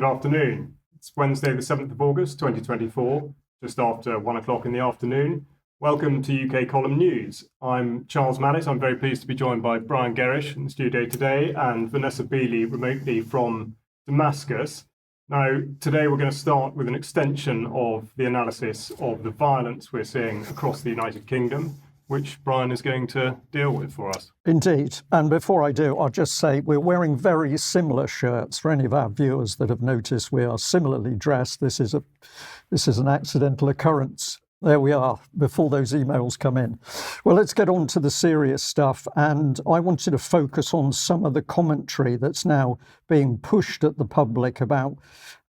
Good afternoon. It's Wednesday, the 7th of August, 2024, just after 1 o'clock in the afternoon. Welcome to UK Column News. I'm Charles Malet. I'm very pleased to be joined by Brian Gerrish in the studio today and Vanessa Beeley remotely from Damascus. Now, today we're going to start with an extension of the analysis of the violence we're seeing across the United Kingdom, which Brian is going to deal with for us. Indeed. And before I do, I'll just say we're wearing very similar shirts. For any of our viewers that have noticed, we are similarly dressed. This is an accidental occurrence. There we are, before those emails come in. Well, let's get on to the serious stuff. And I wanted to focus on some of the commentary that's now being pushed at the public about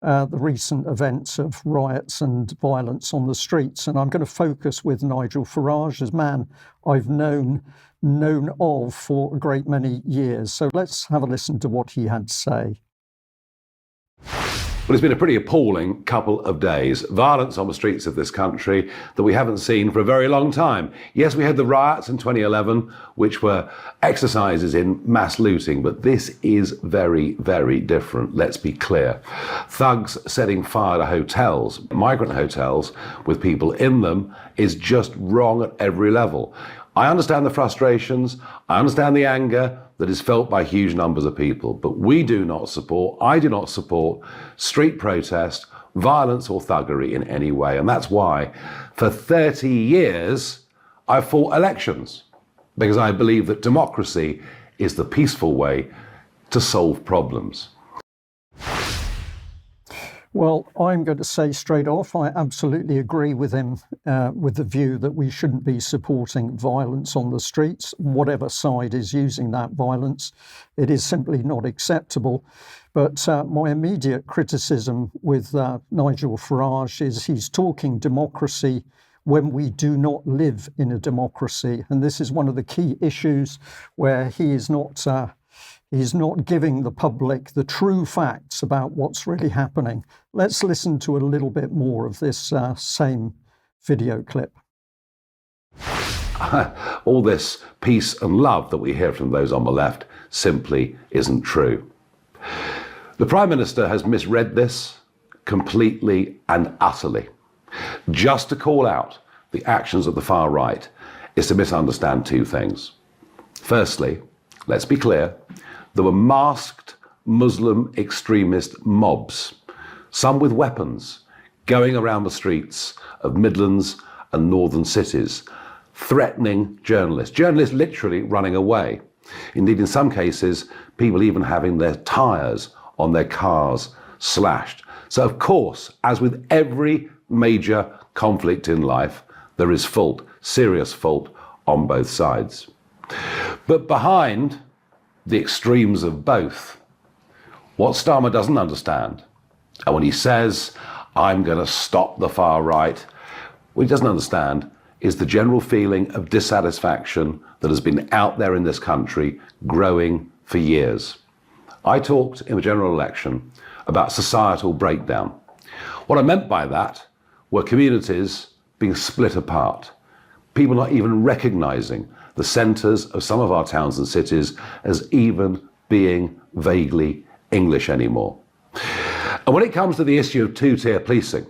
the recent events of riots and violence on the streets. And I'm going to focus with Nigel Farage, as man I've known of for a great many years. So let's have a listen to what he had to say. Well, it's been a pretty appalling couple of days. Violence on the streets of this country that we haven't seen for a very long time. Yes, we had the riots in 2011, which were exercises in mass looting, but this is very, very different. Let's be clear. Thugs setting fire to hotels, migrant hotels with people in them, is just wrong at every level. I understand the frustrations, I understand the anger that is felt by huge numbers of people, but I do not support street protest, violence or thuggery in any way. And that's why for 30 years I've fought elections, because I believe that democracy is the peaceful way to solve problems. Well, I'm going to say straight off, I absolutely agree with him with the view that we shouldn't be supporting violence on the streets, whatever side is using that violence. It is simply not acceptable. But my immediate criticism with Nigel Farage is he's talking democracy when we do not live in a democracy. And this is one of the key issues where he's not giving the public the true facts about what's really happening. Let's listen to a little bit more of this same video clip. All this peace and love that we hear from those on the left simply isn't true. The Prime Minister has misread this completely and utterly. Just to call out the actions of the far right is to misunderstand two things. Firstly, let's be clear, there were masked Muslim extremist mobs, some with weapons, going around the streets of Midlands and northern cities, threatening journalists literally running away. Indeed, in some cases, people even having their tyres on their cars slashed. So, of course, as with every major conflict in life, there is fault, serious fault on both sides. But behind the extremes of both, what Starmer doesn't understand, and when he says, I'm going to stop the far right, what he doesn't understand is the general feeling of dissatisfaction that has been out there in this country growing for years. I talked in the general election about societal breakdown. What I meant by that were communities being split apart, people not even recognising the centres of some of our towns and cities as even being vaguely English anymore. And when it comes to the issue of two-tier policing,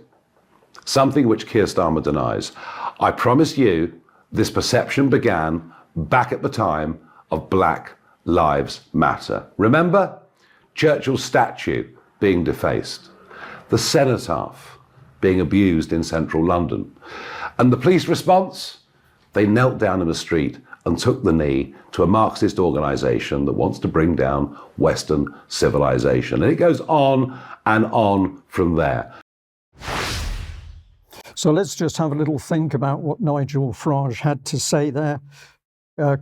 something which Keir Starmer denies, I promise you this perception began back at the time of Black Lives Matter. Remember? Churchill's statue being defaced, the cenotaph being abused in central London. And the police response? They knelt down in the street and took the knee to a Marxist organisation that wants to bring down Western civilization. And it goes on and on from there. So let's just have a little think about what Nigel Farage had to say there.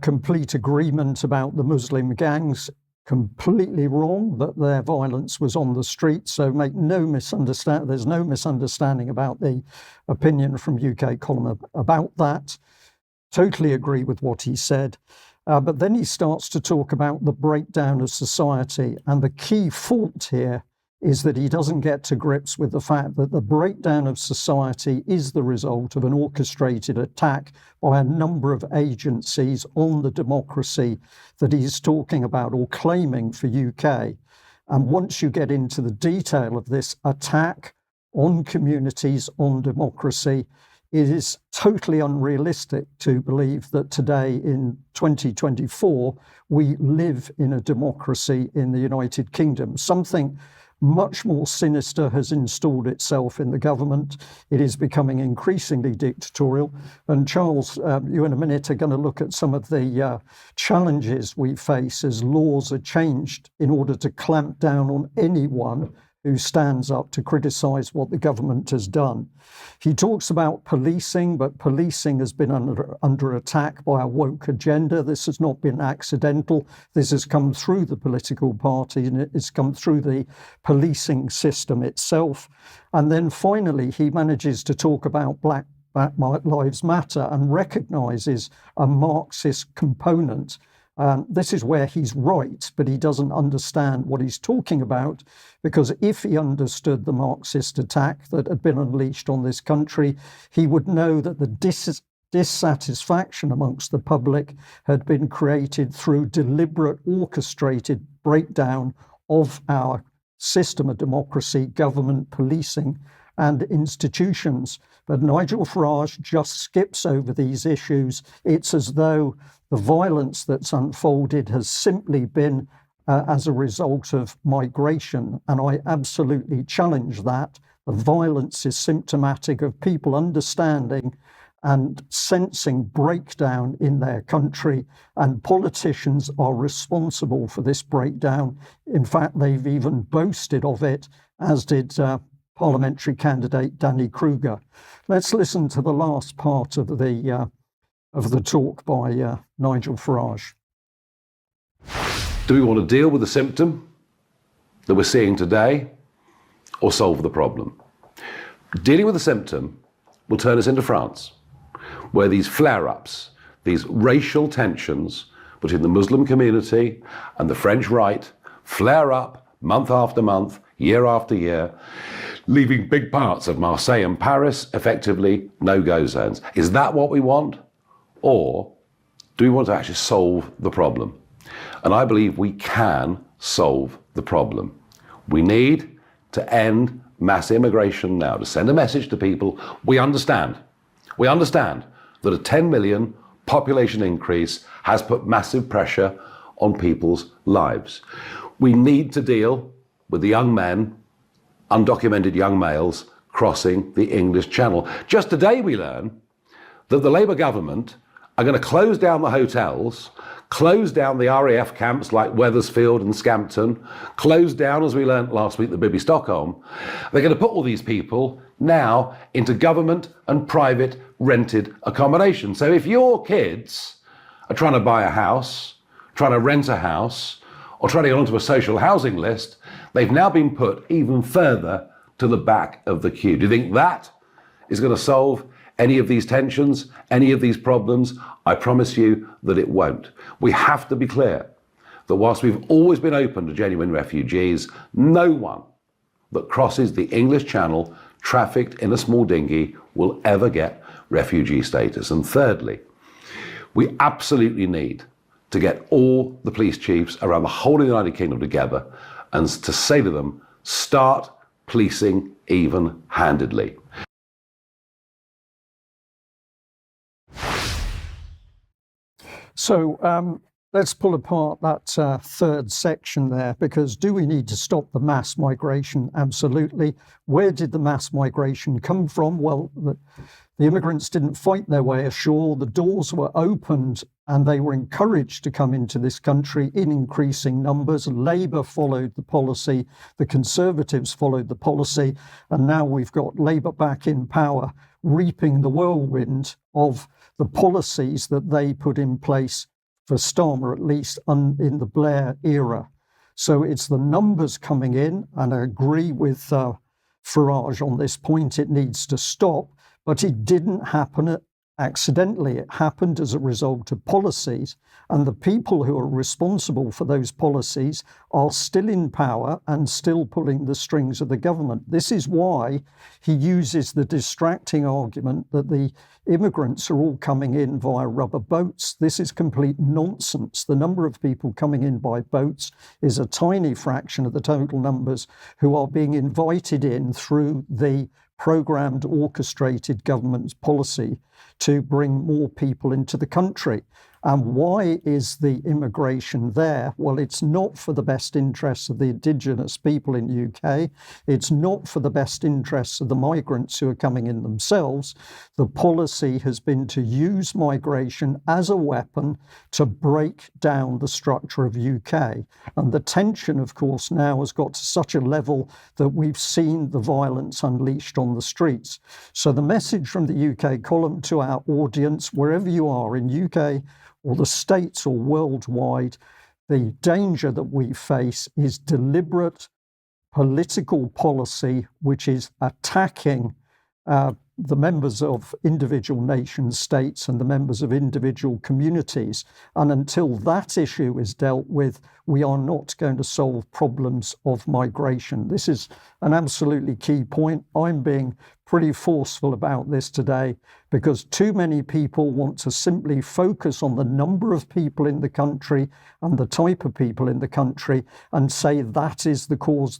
Complete agreement about the Muslim gangs. Completely wrong that their violence was on the street. So make no misunderstanding. There's no misunderstanding about the opinion from UK Column about that. Totally agree with what he said. But then he starts to talk about the breakdown of society. And the key fault here is that he doesn't get to grips with the fact that the breakdown of society is the result of an orchestrated attack by a number of agencies on the democracy that he's talking about or claiming for UK. And once you get into the detail of this attack on communities, on democracy, it is totally unrealistic to believe that today in 2024, we live in a democracy in the United Kingdom. Something much more sinister has installed itself in the government. It is becoming increasingly dictatorial. And Charles, you in a minute are going to look at some of the challenges we face as laws are changed in order to clamp down on anyone who stands up to criticise what the government has done. He talks about policing, but policing has been under attack by a woke agenda. This has not been accidental. This has come through the political party and it's come through the policing system itself. And then finally, he manages to talk about Black Lives Matter and recognises a Marxist component. This is where he's right, but he doesn't understand what he's talking about, because if he understood the Marxist attack that had been unleashed on this country, he would know that the dissatisfaction amongst the public had been created through deliberate, orchestrated breakdown of our system of democracy, government, policing, and institutions. But Nigel Farage just skips over these issues. It's as though the violence that's unfolded has simply been as a result of migration, and I absolutely challenge that. The violence is symptomatic of people understanding and sensing breakdown in their country, and politicians are responsible for this breakdown. In fact, they've even boasted of it, as did parliamentary candidate Danny Kruger. Let's listen to the last part of the talk by Nigel Farage. Do we want to deal with the symptom that we're seeing today, or solve the problem? Dealing with the symptom will turn us into France, where these flare-ups, these racial tensions between the Muslim community and the French right flare up month after month, year after year, leaving big parts of Marseille and Paris effectively no-go zones. Is that what we want? Or do we want to actually solve the problem? And I believe we can solve the problem. We need to end mass immigration now, to send a message to people. We understand that a 10 million population increase has put massive pressure on people's lives. We need to deal with the young men, undocumented young males, crossing the English Channel. Just today we learn that the Labour government are going to close down the hotels, close down the RAF camps like Wethersfield and Scampton, close down, as we learned last week, the Bibby Stockholm. They're going to put all these people now into government and private rented accommodation. So if your kids are trying to buy a house, trying to rent a house, or trying to get onto a social housing list, they've now been put even further to the back of the queue. Do you think that is going to solve any of these tensions, any of these problems? I promise you that it won't. We have to be clear that whilst we've always been open to genuine refugees, no one that crosses the English Channel trafficked in a small dinghy will ever get refugee status. And thirdly, we absolutely need to get all the police chiefs around the whole of the United Kingdom together and to say to them, start policing even-handedly. So let's pull apart that third section there, because do we need to stop the mass migration? Absolutely. Where did the mass migration come from? Well, the immigrants didn't fight their way ashore. The doors were opened and they were encouraged to come into this country in increasing numbers. Labour followed the policy, the Conservatives followed the policy, and now we've got Labour back in power, reaping the whirlwind of the policies that they put in place for Starmer, at least in the Blair era. So it's the numbers coming in, and I agree with Farage on this point. It needs to stop, but it didn't happen accidentally. It happened as a result of policies, and the people who are responsible for those policies are still in power and still pulling the strings of the government. This is why he uses the distracting argument that the immigrants are all coming in via rubber boats. This is complete nonsense. The number of people coming in by boats is a tiny fraction of the total numbers who are being invited in through the programmed, orchestrated government's policy to bring more people into the country. And why is the immigration there? Well, it's not for the best interests of the indigenous people in the UK. It's not for the best interests of the migrants who are coming in themselves. The policy has been to use migration as a weapon to break down the structure of UK. And the tension, of course, now has got to such a level that we've seen the violence unleashed on the streets. So the message from the UK column to our audience, wherever you are in UK, or the States or worldwide, the danger that we face is deliberate political policy which is attacking the members of individual nation states and the members of individual communities. And until that issue is dealt with, we are not going to solve problems of migration. This is an absolutely key point. I'm being pretty forceful about this today because too many people want to simply focus on the number of people in the country and the type of people in the country and say that is the cause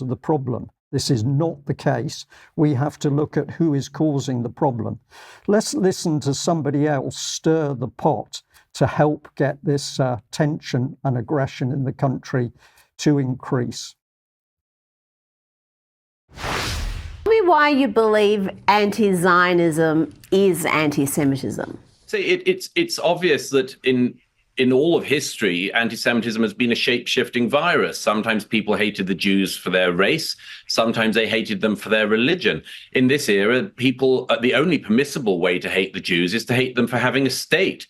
of the problem. This is not the case. We have to look at who is causing the problem. Let's listen to somebody else stir the pot to help get this tension and aggression in the country to increase. Tell me why you believe anti-Zionism is anti-Semitism. So it's obvious that in all of history, anti-Semitism has been a shape-shifting virus. Sometimes people hated the Jews for their race. Sometimes they hated them for their religion. In this era, the only permissible way to hate the Jews is to hate them for having a state.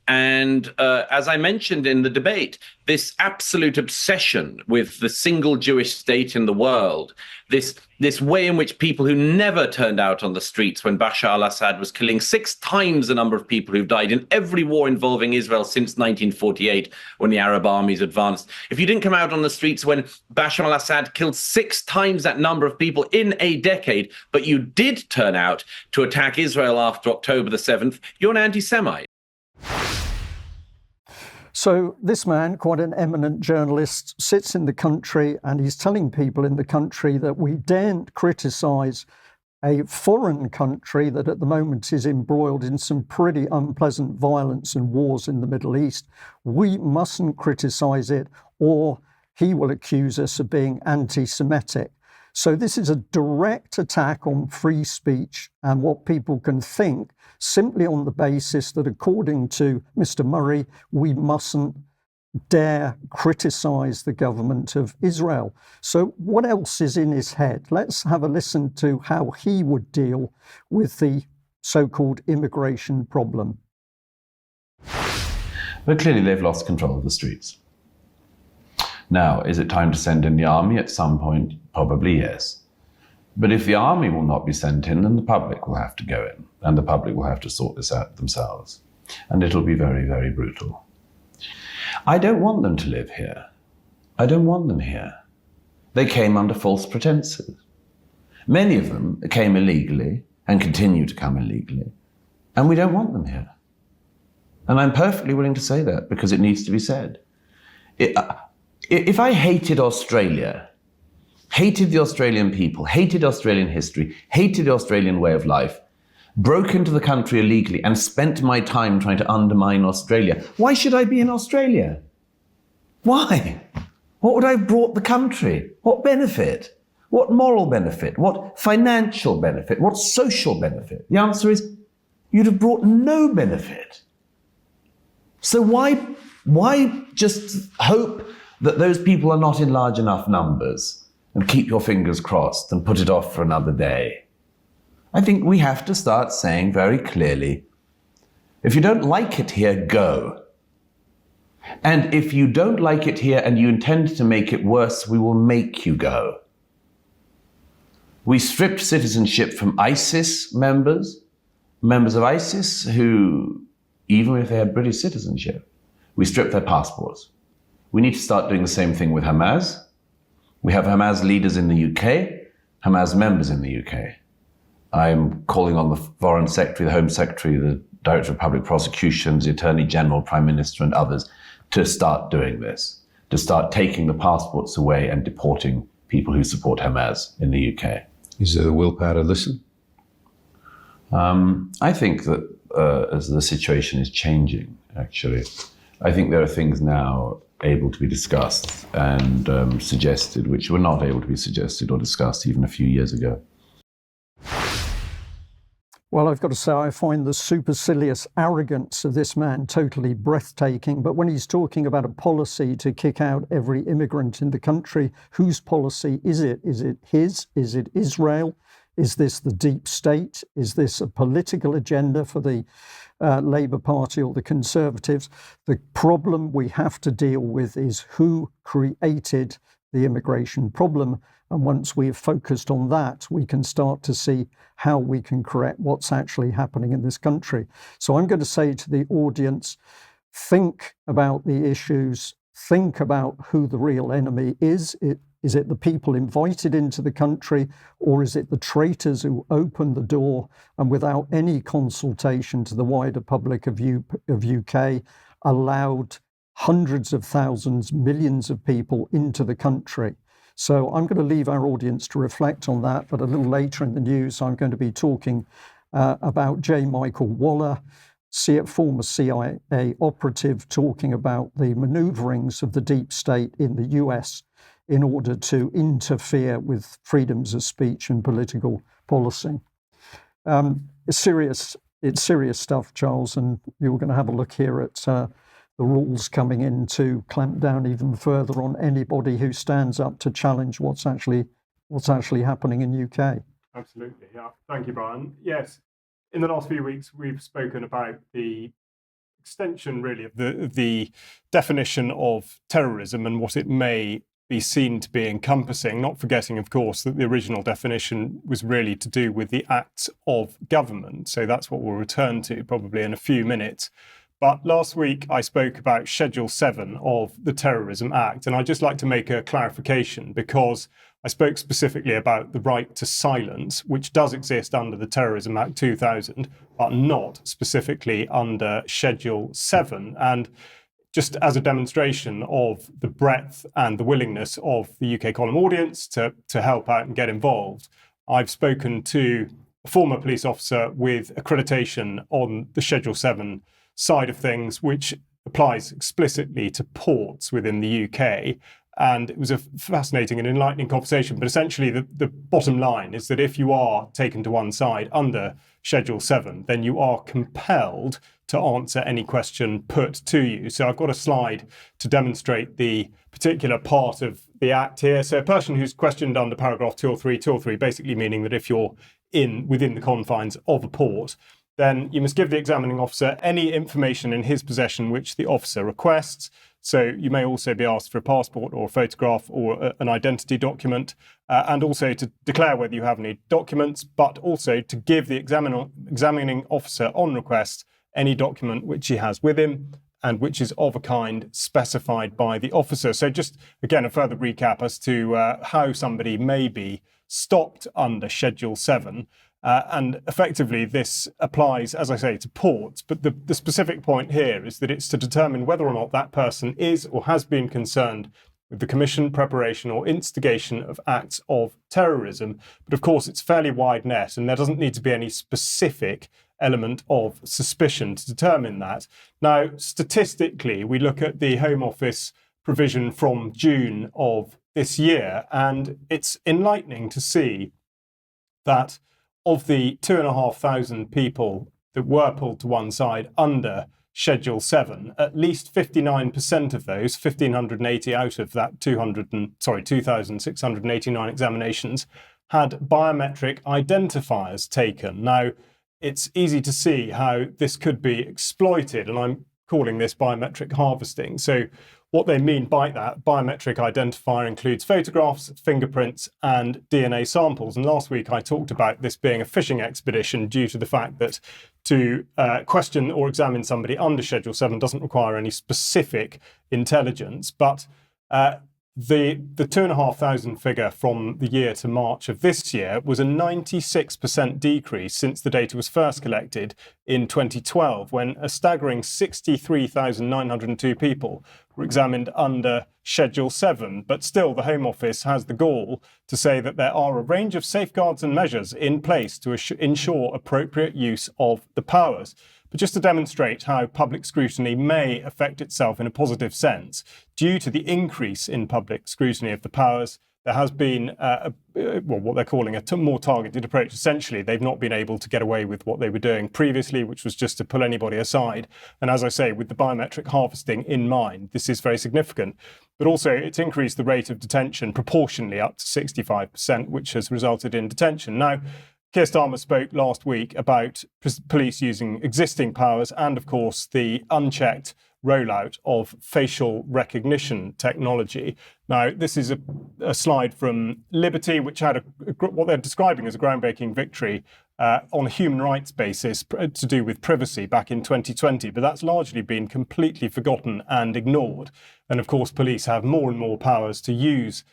And as I mentioned in the debate, this absolute obsession with the single Jewish state in the world, this way in which people who never turned out on the streets when Bashar al-Assad was killing 6 times the number of people who've died in every war involving Israel since 1948, when the Arab armies advanced. If you didn't come out on the streets when Bashar al-Assad killed 6 times that number of people in a decade, but you did turn out to attack Israel after October the 7th, you're an anti-Semite. So this man, quite an eminent journalist, sits in the country and he's telling people in the country that we daren't criticise a foreign country that at the moment is embroiled in some pretty unpleasant violence and wars in the Middle East. We mustn't criticise it or he will accuse us of being anti-Semitic. So this is a direct attack on free speech and what people can think simply on the basis that, according to Mr. Murray, we mustn't dare criticise the government of Israel. So what else is in his head? Let's have a listen to how he would deal with the so-called immigration problem. But clearly they've lost control of the streets. Now, is it time to send in the army at some point? Probably yes. But if the army will not be sent in, then the public will have to go in, and the public will have to sort this out themselves. And it'll be very, very brutal. I don't want them to live here. I don't want them here. They came under false pretenses. Many of them came illegally and continue to come illegally, and we don't want them here. And I'm perfectly willing to say that because it needs to be said. If I hated Australia, hated the Australian people, hated Australian history, hated the Australian way of life, broke into the country illegally and spent my time trying to undermine Australia, why should I be in Australia? Why? What would I have brought the country? What benefit? What moral benefit? What financial benefit? What social benefit? The answer is, you'd have brought no benefit. So why just hope that those people are not in large enough numbers and keep your fingers crossed and put it off for another day? I think we have to start saying very clearly, if you don't like it here, go. And if you don't like it here and you intend to make it worse, we will make you go. We stripped citizenship from ISIS members, members of ISIS who, even if they had British citizenship, we stripped their passports. We need to start doing the same thing with Hamas. We have Hamas leaders in the UK, Hamas members in the UK. I'm calling on the Foreign Secretary, the Home Secretary, the Director of Public Prosecutions, the Attorney General, Prime Minister and others to start doing this, to start taking the passports away and deporting people who support Hamas in the UK. Is there the willpower to listen? I think that as the situation is changing, actually, I think there are things now able to be discussed and suggested which were not able to be suggested or discussed even a few years ago. Well, I've got to say, I find the supercilious arrogance of this man totally breathtaking. But when he's talking about a policy to kick out every immigrant in the country, whose policy is it? Is it his? Is it Israel? Is this the deep state? Is this a political agenda for the Labour Party or the Conservatives? The problem we have to deal with is who created the immigration problem. And once we've focused on that, we can start to see how we can correct what's actually happening in this country. So I'm going to say to the audience, think about the issues, think about who the real enemy is. Is it the people invited into the country, or is it the traitors who opened the door and without any consultation to the wider public of UK allowed hundreds of thousands, millions of people into the country? So I'm going to leave our audience to reflect on that, but a little later in the news, I'm going to be talking about J. Michael Waller, former CIA operative, talking about the maneuverings of the deep state in the US in order to interfere with freedoms of speech and political policy. It's serious stuff, Charles, and you're going to have a look here at the rules coming in to clamp down even further on anybody who stands up to challenge what's actually happening in UK. Absolutely, yeah. Thank you, Brian. Yes, in the last few weeks, we've spoken about the extension, really, of the definition of terrorism and what it may be seen to be encompassing, not forgetting, of course, that the original definition was really to do with the acts of government. So that's what we'll return to probably in a few minutes. But last week, I spoke about Schedule 7 of the Terrorism Act, and I'd just like to make a clarification because I spoke specifically about the right to silence, which does exist under the Terrorism Act 2000, but not specifically under Schedule 7. And just as a demonstration of the breadth and the willingness of the UK column audience to help out and get involved, I've spoken to a former police officer with accreditation on the Schedule 7 side of things, which applies explicitly to ports within the UK. And it was a fascinating and enlightening conversation. But essentially, the bottom line is that if you are taken to one side under Schedule 7, then you are compelled to answer any question put to you. So I've got a slide to demonstrate the particular part of the Act here. So a person who's questioned under paragraph 203, basically meaning that if you're within the confines of a port, then you must give the examining officer any information in his possession which the officer requests. So you may also be asked for a passport or a photograph or an identity document, and also to declare whether you have any documents, but also to give the examining officer on request any document which he has with him and which is of a kind specified by the officer. So just, again, a further recap as to how somebody may be stopped under Schedule 7. And effectively, this applies, as I say, to ports. But the specific point here is that it's to determine whether or not that person is or has been concerned with the commission, preparation or instigation of acts of terrorism. But of course, it's fairly wide net, and there doesn't need to be any specific element of suspicion to determine that. Now, statistically, we look at the Home Office provision from June of this year, and it's enlightening to see that of the 2,500 people that were pulled to one side under Schedule 7, at least 59% of those, 1,580 out of that 2,689 examinations, had biometric identifiers taken. Now, it's easy to see how this could be exploited, and I'm calling this biometric harvesting. So what they mean by that, biometric identifier includes photographs, fingerprints, and DNA samples. And last week I talked about this being a fishing expedition due to the fact that to question or examine somebody under Schedule 7 doesn't require any specific intelligence. But the 2,500 figure from the year to March of this year was a 96% decrease since the data was first collected in 2012, when a staggering 63,902 people were examined under Schedule 7. But still, the Home Office has the gall to say that there are a range of safeguards and measures in place to ensure appropriate use of the powers. But just to demonstrate how public scrutiny may affect itself in a positive sense, due to the increase in public scrutiny of the powers, there has been what they're calling a more targeted approach. Essentially, they've not been able to get away with what they were doing previously, which was just to pull anybody aside. And as I say, with the biometric harvesting in mind, this is very significant. But also, it's increased the rate of detention proportionally up to 65%, which has resulted in detention. Now, Keir Starmer spoke last week about police using existing powers and, of course, the unchecked rollout of facial recognition technology. Now, this is a slide from Liberty, which had what they're describing as a groundbreaking victory on a human rights basis to do with privacy back in 2020. But that's largely been completely forgotten and ignored. And, of course, police have more and more powers to use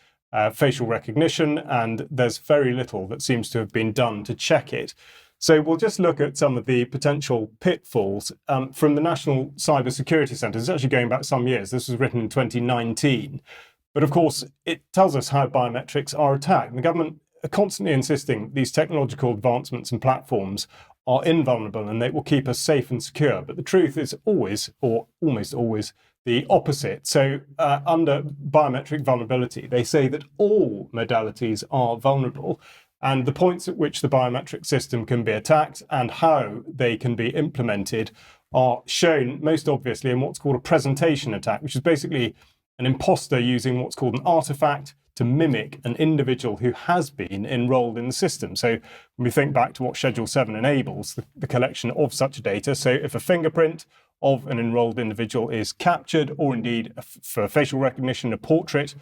facial recognition, and there's very little that seems to have been done to check it. So we'll just look at some of the potential pitfalls from the National Cyber Security Centre. It's actually going back some years. This was written in 2019. But of course, it tells us how biometrics are attacked. And the government are constantly insisting these technological advancements and platforms are invulnerable and they will keep us safe and secure. But the truth is always, or almost always, the opposite. So under biometric vulnerability, they say that all modalities are vulnerable, and the points at which the biometric system can be attacked and how they can be implemented are shown most obviously in what's called a presentation attack, which is basically an imposter using what's called an artifact to mimic an individual who has been enrolled in the system. So when we think back to what Schedule 7 enables, the collection of such data, so if a fingerprint of an enrolled individual is captured, or indeed for facial recognition, a portrait,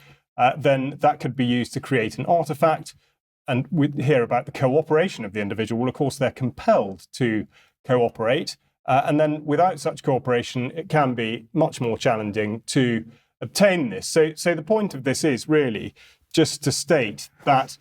then that could be used to create an artifact. And we hear about the cooperation of the individual. Well, of course, they're compelled to cooperate. And then without such cooperation, it can be much more challenging to obtain this. So the point of this is really just to state that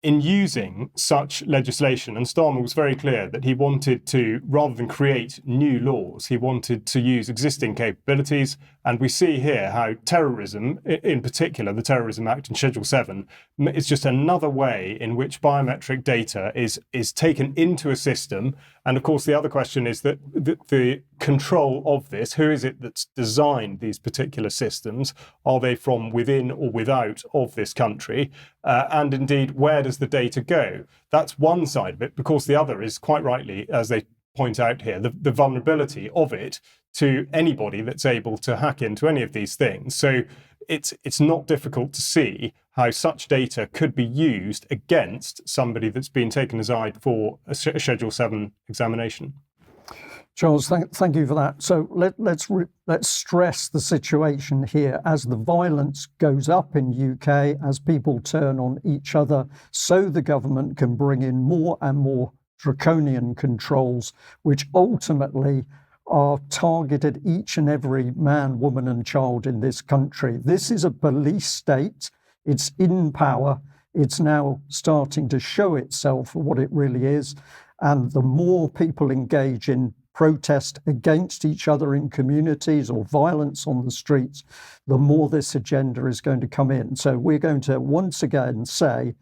in using such legislation, and Starmer was very clear that he wanted to, rather than create new laws, he wanted to use existing capabilities. And we see here how terrorism, in particular, the Terrorism Act and Schedule 7, is just another way in which biometric data is taken into a system. And of course, the other question is that the control of this, who is it that's designed these particular systems? Are they from within or without of this country? And indeed, where does the data go? That's one side of it. Of course, the other is, quite rightly, as they point out here, the vulnerability of it to anybody that's able to hack into any of these things. So it's not difficult to see how such data could be used against somebody that's been taken aside for a Schedule 7 examination. Charles, thank you for that. So let's stress the situation here. As the violence goes up in UK, as people turn on each other, so the government can bring in more and more draconian controls, which ultimately are targeted each and every man, woman and child in this country. This is a police state. It's in power. It's now starting to show itself for what it really is. And the more people engage in protest against each other in communities or violence on the streets, the more this agenda is going to come in. So we're going to once again say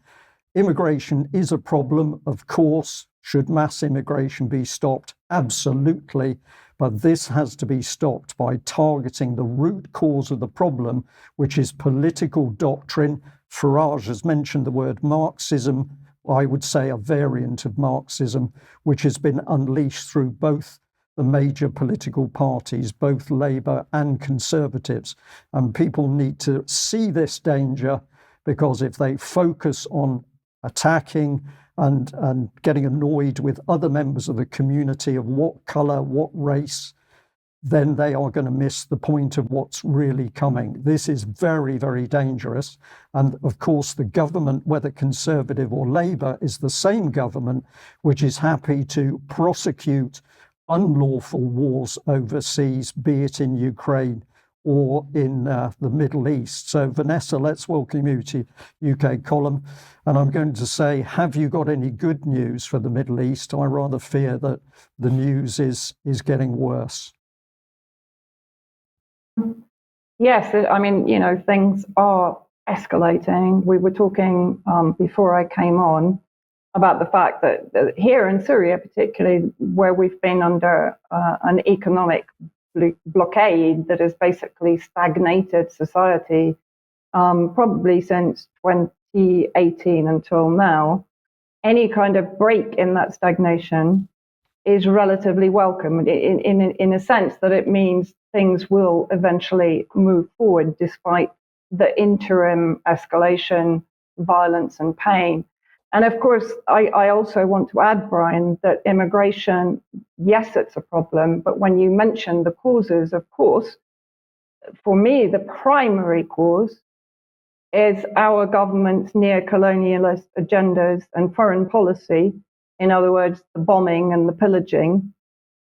immigration is a problem, of course. Should mass immigration be stopped? Absolutely. But this has to be stopped by targeting the root cause of the problem, which is political doctrine. Farage has mentioned the word Marxism. I would say a variant of Marxism, which has been unleashed through both the major political parties, both Labour and Conservatives. And people need to see this danger, because if they focus on attacking and getting annoyed with other members of the community of what colour, what race, then they are going to miss the point of what's really coming. This is very, very dangerous. And of course, the government, whether Conservative or Labour, is the same government which is happy to prosecute unlawful wars overseas, be it in Ukraine or in the Middle East. So, Vanessa, let's welcome you to UK Column. And I'm going to say, have you got any good news for the Middle East? I rather fear that the news is getting worse. Yes, I mean, things are escalating. We were talking before I came on about the fact that here in Syria, particularly where we've been under an economic blockade that has basically stagnated society probably since 2018 until now, any kind of break in that stagnation is relatively welcome in a sense that it means things will eventually move forward despite the interim escalation, violence and pain. And of course, I also want to add, Brian, that immigration, yes, it's a problem, but when you mention the causes, of course, for me, the primary cause is our government's neo-colonialist agendas and foreign policy. In other words, the bombing and the pillaging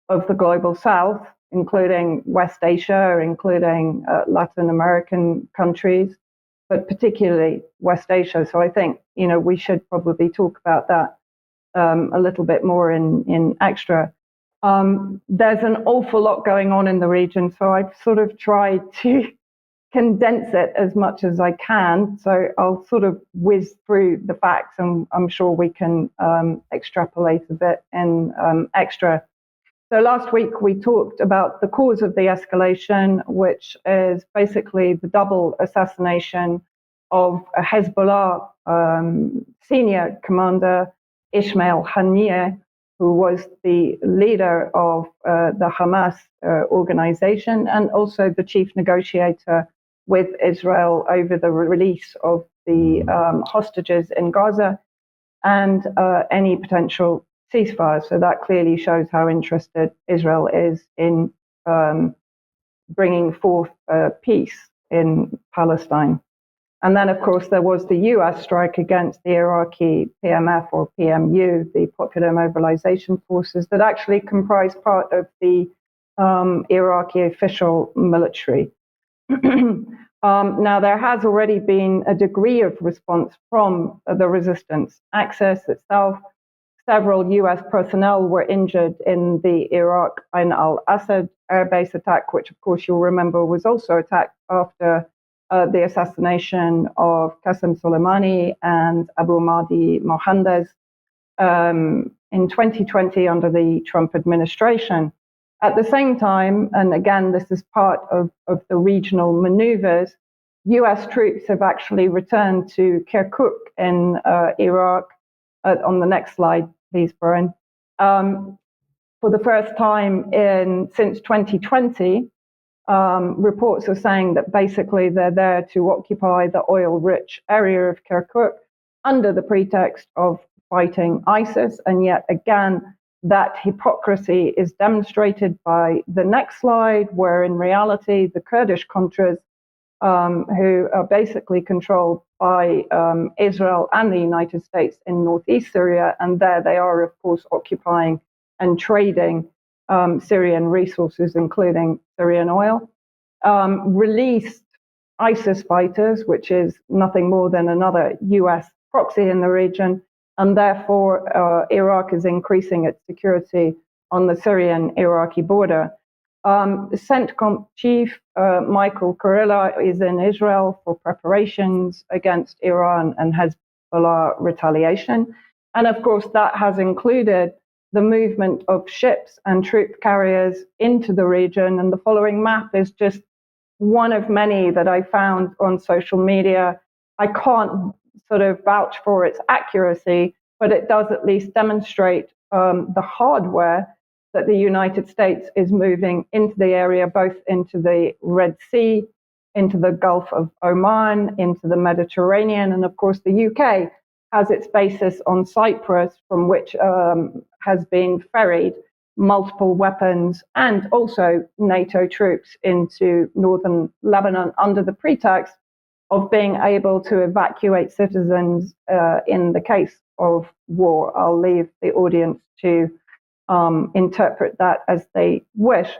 of the global south, including West Asia, including Latin American countries, but particularly West Asia. So I think, we should probably talk about that a little bit more in extra. There's an awful lot going on in the region, so I've sort of tried to condense it as much as I can. So I'll sort of whiz through the facts, and I'm sure we can extrapolate a bit in extra. So last week we talked about the cause of the escalation, which is basically the double assassination of a Hezbollah senior commander, Ismail Haniyeh, who was the leader of the Hamas organization and also the chief negotiator with Israel over the release of the hostages in Gaza and any potential ceasefire. So that clearly shows how interested Israel is in bringing forth peace in Palestine. And then, of course, there was the US strike against the Iraqi PMF or PMU, the Popular Mobilization Forces, that actually comprise part of the Iraqi official military. Now, there has already been a degree of response from the resistance axis itself. Several US personnel were injured in the Iraq Ain al-Assad airbase attack, which, of course, you'll remember was also attacked after the assassination of Qasem Soleimani and Abu Mahdi Mohandes in 2020 under the Trump administration. At the same time, and again, this is part of the regional maneuvers, US troops have actually returned to Kirkuk in Iraq. On the next slide, please, Brian. For the first time since 2020, reports are saying that basically they're there to occupy the oil-rich area of Kirkuk under the pretext of fighting ISIS. And yet again, that hypocrisy is demonstrated by the next slide, where in reality, the Kurdish Contras, who are basically controlled by Israel and the United States in northeast Syria, and there they are, of course, occupying and trading Syrian resources, including Syrian oil, released ISIS fighters, which is nothing more than another US proxy in the region, and therefore Iraq is increasing its security on the Syrian-Iraqi border. CENTCOM chief Michael Kurilla is in Israel for preparations against Iran and Hezbollah retaliation. And of course, that has included the movement of ships and troop carriers into the region. And the following map is just one of many that I found on social media. I can't sort of vouch for its accuracy, but it does at least demonstrate the hardware that the United States is moving into the area, both into the Red Sea, into the Gulf of Oman, into the Mediterranean, and of course the UK has its basis on Cyprus, from which has been ferried multiple weapons and also NATO troops into northern Lebanon under the pretext of being able to evacuate citizens in the case of war. I'll leave the audience to interpret that as they wish.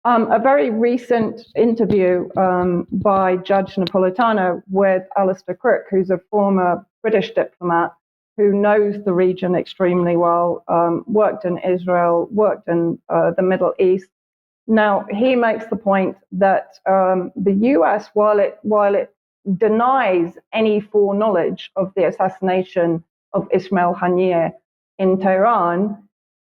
A very recent interview by Judge Napolitano with Alistair Crook, who's a former British diplomat who knows the region extremely well, worked in Israel, worked in the Middle East. Now, he makes the point that the US, while it denies any foreknowledge of the assassination of Ismail Haniyeh in Tehran,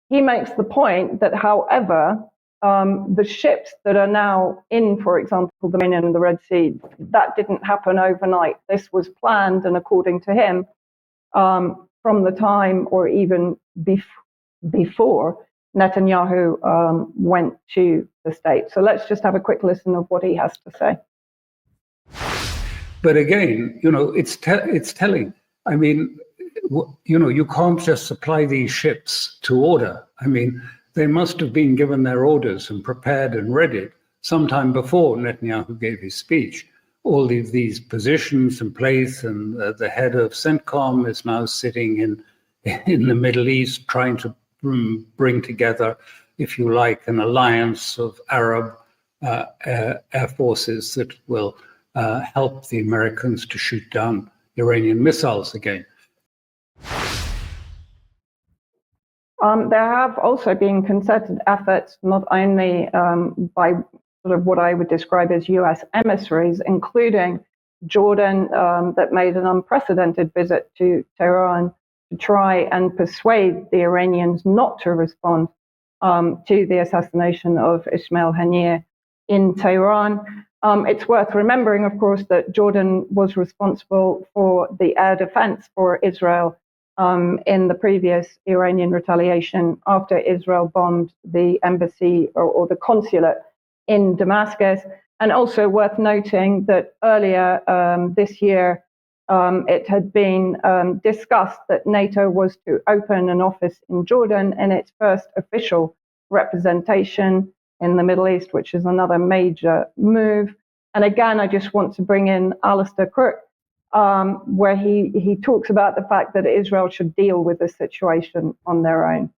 he makes the point that, however, the ships that are now in, for example, the Mediterranean and the Red Sea, that didn't happen overnight. This was planned, and according to him, from the time or even before Netanyahu went to the state. So let's just have a quick listen of what he has to say. But again, it's telling. I mean, you can't just supply these ships to order. I mean, they must have been given their orders and prepared and ready sometime before Netanyahu gave his speech. All these positions in place, and the head of CENTCOM is now sitting in the Middle East trying to bring together, if you like, an alliance of Arab air forces that will help the Americans to shoot down Iranian missiles again. There have also been concerted efforts, not only by sort of what I would describe as US emissaries, including Jordan, that made an unprecedented visit to Tehran to try and persuade the Iranians not to respond to the assassination of Ismail Haniyeh in Tehran. It's worth remembering, of course, that Jordan was responsible for the air defense for Israel in the previous Iranian retaliation after Israel bombed the embassy or the consulate in Damascus. And also worth noting that earlier this year, it had been discussed that NATO was to open an office in Jordan in its first official representation in the Middle East, which is another major move. And again, I just want to bring in Alistair Crook, where he talks about the fact that Israel should deal with the situation on their own.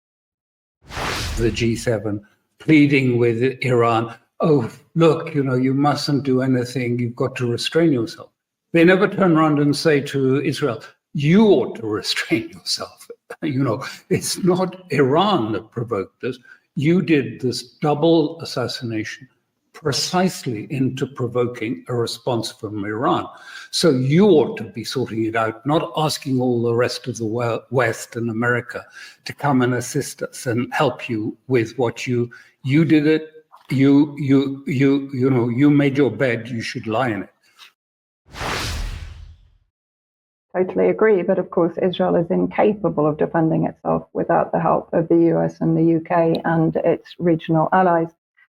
The G7 pleading with Iran, oh, look, you mustn't do anything, you've got to restrain yourself. They never turn around and say to Israel, you ought to restrain yourself. It's not Iran that provoked this. You did this double assassination precisely into provoking a response from Iran. So you ought to be sorting it out, not asking all the rest of the West and America to come and assist us and help you with what you did it. You made your bed, you should lie in it. Totally agree, but of course Israel is incapable of defending itself without the help of the US and the UK and its regional allies.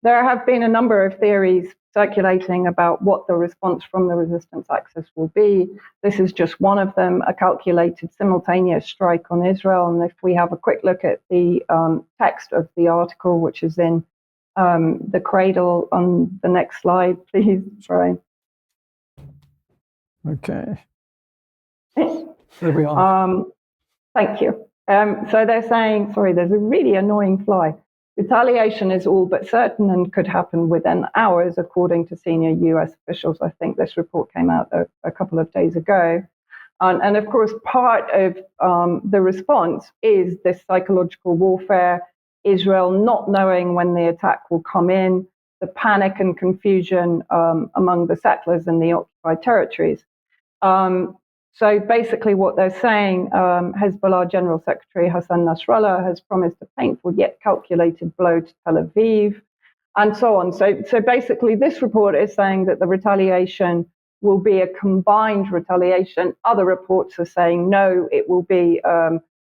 There have been a number of theories circulating about what the response from the resistance axis will be. This is just one of them, a calculated simultaneous strike on Israel. And if we have a quick look at the text of the article, which is in the cradle on the next slide, please, Brian. Okay. Here we are. Thank you. So they're saying, sorry, there's a really annoying fly. Retaliation is all but certain and could happen within hours, according to senior US officials. I think this report came out a couple of days ago. And of course, part of the response is this psychological warfare, Israel not knowing when the attack will come in, the panic and confusion among the settlers in the occupied territories. So basically what they're saying, Hezbollah General Secretary Hassan Nasrallah has promised a painful yet calculated blow to Tel Aviv, and so on. So basically this report is saying that the retaliation will be a combined retaliation. Other reports are saying, no, it will be,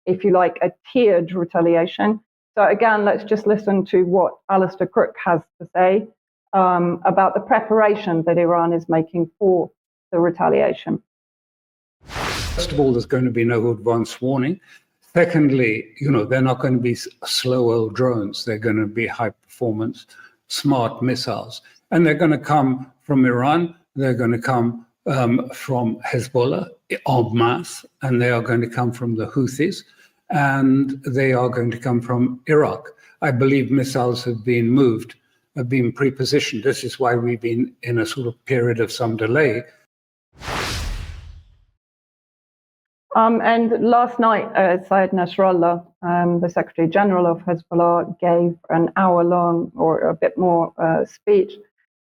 if you like, a tiered retaliation. So again, let's just listen to what Alistair Crook has to say about the preparation that Iran is making for the retaliation. First of all, there's going to be no advance warning. Secondly, they're not going to be slow old drones. They're going to be high performance, smart missiles. And they're going to come from Iran. They're going to come from Hezbollah en masse, and they are going to come from the Houthis, and they are going to come from Iraq. I believe missiles have been moved, have been pre-positioned. This is why we've been in a sort of period of some delay. And last night, Syed Nasrallah, the Secretary General of Hezbollah, gave an hour-long or a bit more speech.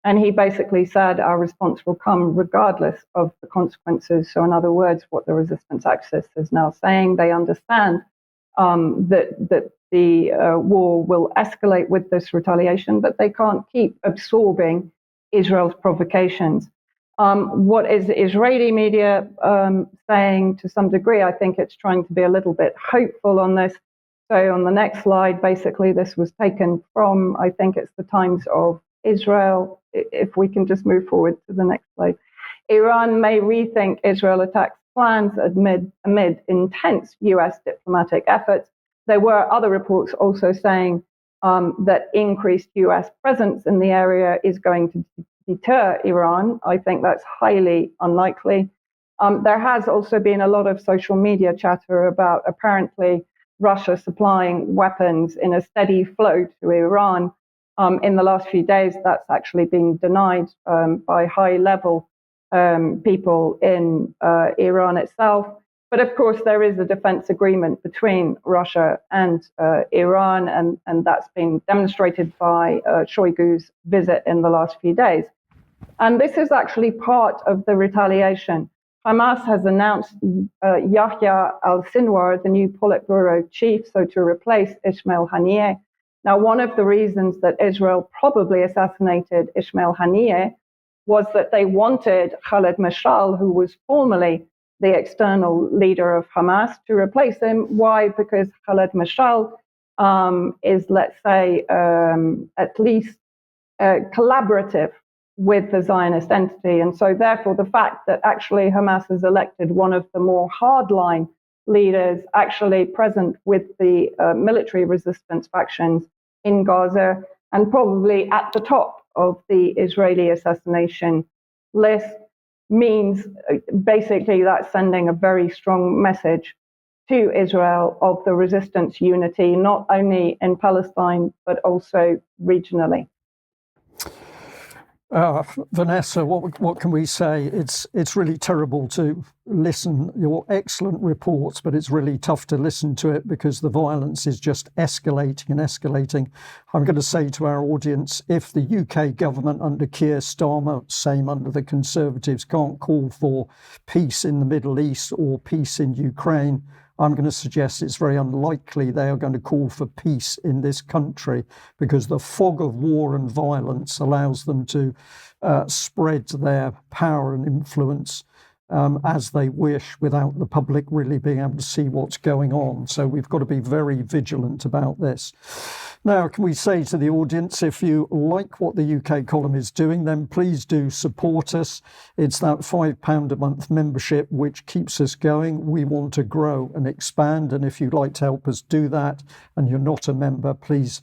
And he basically said our response will come regardless of the consequences. So in other words, what the resistance axis is now saying, they understand that the war will escalate with this retaliation, but they can't keep absorbing Israel's provocations. What is Israeli media saying to some degree? I think it's trying to be a little bit hopeful on this. So on the next slide, basically this was taken from, I think it's the Times of Israel. If we can just move forward to the next slide. Iran may rethink Israel attacks plans amid intense US diplomatic efforts. There were other reports also saying that increased US presence in the area is going to deter Iran. I think that's highly unlikely. There has also been a lot of social media chatter about apparently Russia supplying weapons in a steady flow to Iran. In the last few days, that's actually been denied by high-level people in Iran itself. But of course, there is a defense agreement between Russia and Iran, and that's been demonstrated by Shoigu's visit in the last few days. And this is actually part of the retaliation. Hamas has announced Yahya al-Sinwar, the new Politburo chief, so to replace Ismail Haniyeh. Now, one of the reasons that Israel probably assassinated Ismail Haniyeh was that they wanted Khaled Mashal, who was formerly the external leader of Hamas, to replace him. Why? Because Khaled Mashal is, let's say, at least collaborative with the Zionist entity. And so therefore, the fact that actually Hamas has elected one of the more hardline leaders actually present with the military resistance factions in Gaza and probably at the top of the Israeli assassination list means basically that's sending a very strong message to Israel of the resistance unity, not only in Palestine, but also regionally. Vanessa, what can we say? It's really terrible to listen your excellent reports, but it's really tough to listen to it because the violence is just escalating and escalating. I'm going to say to our audience, if the UK government under Keir Starmer, same under the Conservatives, can't call for peace in the Middle East or peace in Ukraine, I'm going to suggest it's very unlikely they are going to call for peace in this country because the fog of war and violence allows them to spread their power and influence as they wish without the public really being able to see what's going on. So we've got to be very vigilant about this. Now, can we say to the audience, if you like what the UK column is doing, then please do support us. It's that £5 a month membership which keeps us going. We want to grow and expand. And if you'd like to help us do that and you're not a member, please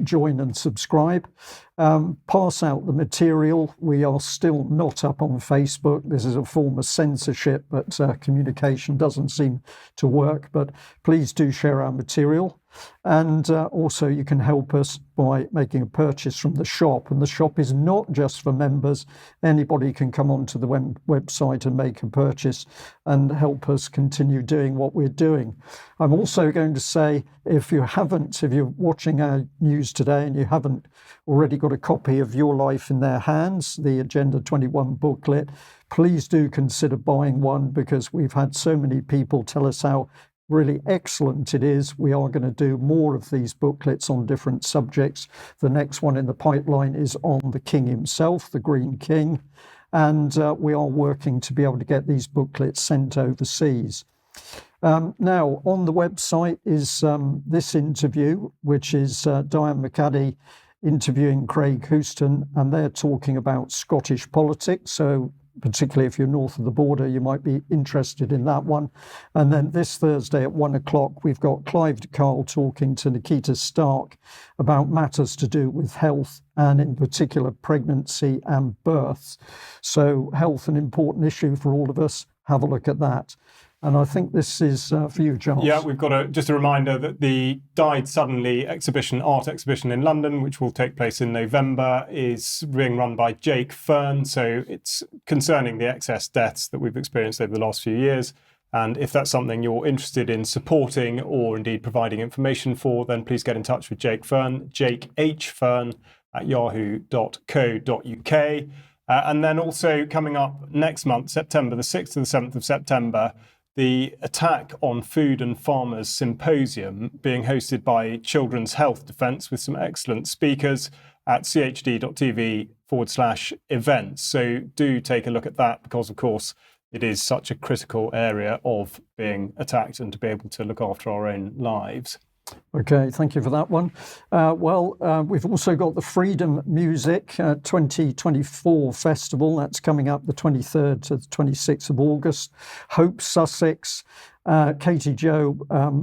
join and subscribe. Pass out the material. We are still not up on Facebook. This is a form of censorship, but communication doesn't seem to work. But please do share our material. And also you can help us by making a purchase from the shop. And the shop is not just for members. Anybody can come onto the website and make a purchase and help us continue doing what we're doing. I'm also going to say, if you're watching our news today and you haven't already got a copy of Your Life in Their Hands, the Agenda 21 booklet, please do consider buying one because we've had so many people tell us how really excellent it is. We are going to do more of these booklets on different subjects. The next one in the pipeline is on the King himself, the Green King, and we are working to be able to get these booklets sent overseas. Now, on the website is this interview, which is Diane McCaddy interviewing Craig Houston, and they're talking about Scottish politics. So particularly if you're north of the border, you might be interested in that one. And then this Thursday at 1 o'clock, we've got Clive de Carle talking to Nikita Stark about matters to do with health and in particular pregnancy and births. So health, an important issue for all of us. Have a look at that. And I think this is for you, Charles. Yeah, we've got just a reminder that the Died Suddenly art exhibition in London, which will take place in November, is being run by Jake Fern. So it's concerning the excess deaths that we've experienced over the last few years. And if that's something you're interested in supporting or indeed providing information for, then please get in touch with Jake Fern, Jake H. Fern at yahoo.co.uk. And then also coming up next month, September, the 6th to the 7th of September, the Attack on Food and Farmers Symposium being hosted by Children's Health Defence with some excellent speakers at chd.tv/events. So do take a look at that because, of course, it is such a critical area of being attacked and to be able to look after our own lives. Okay, thank you for that one. We've also got the Freedom Music 2024 Festival. That's coming up the 23rd to the 26th of August. Hope Sussex, Katie Joe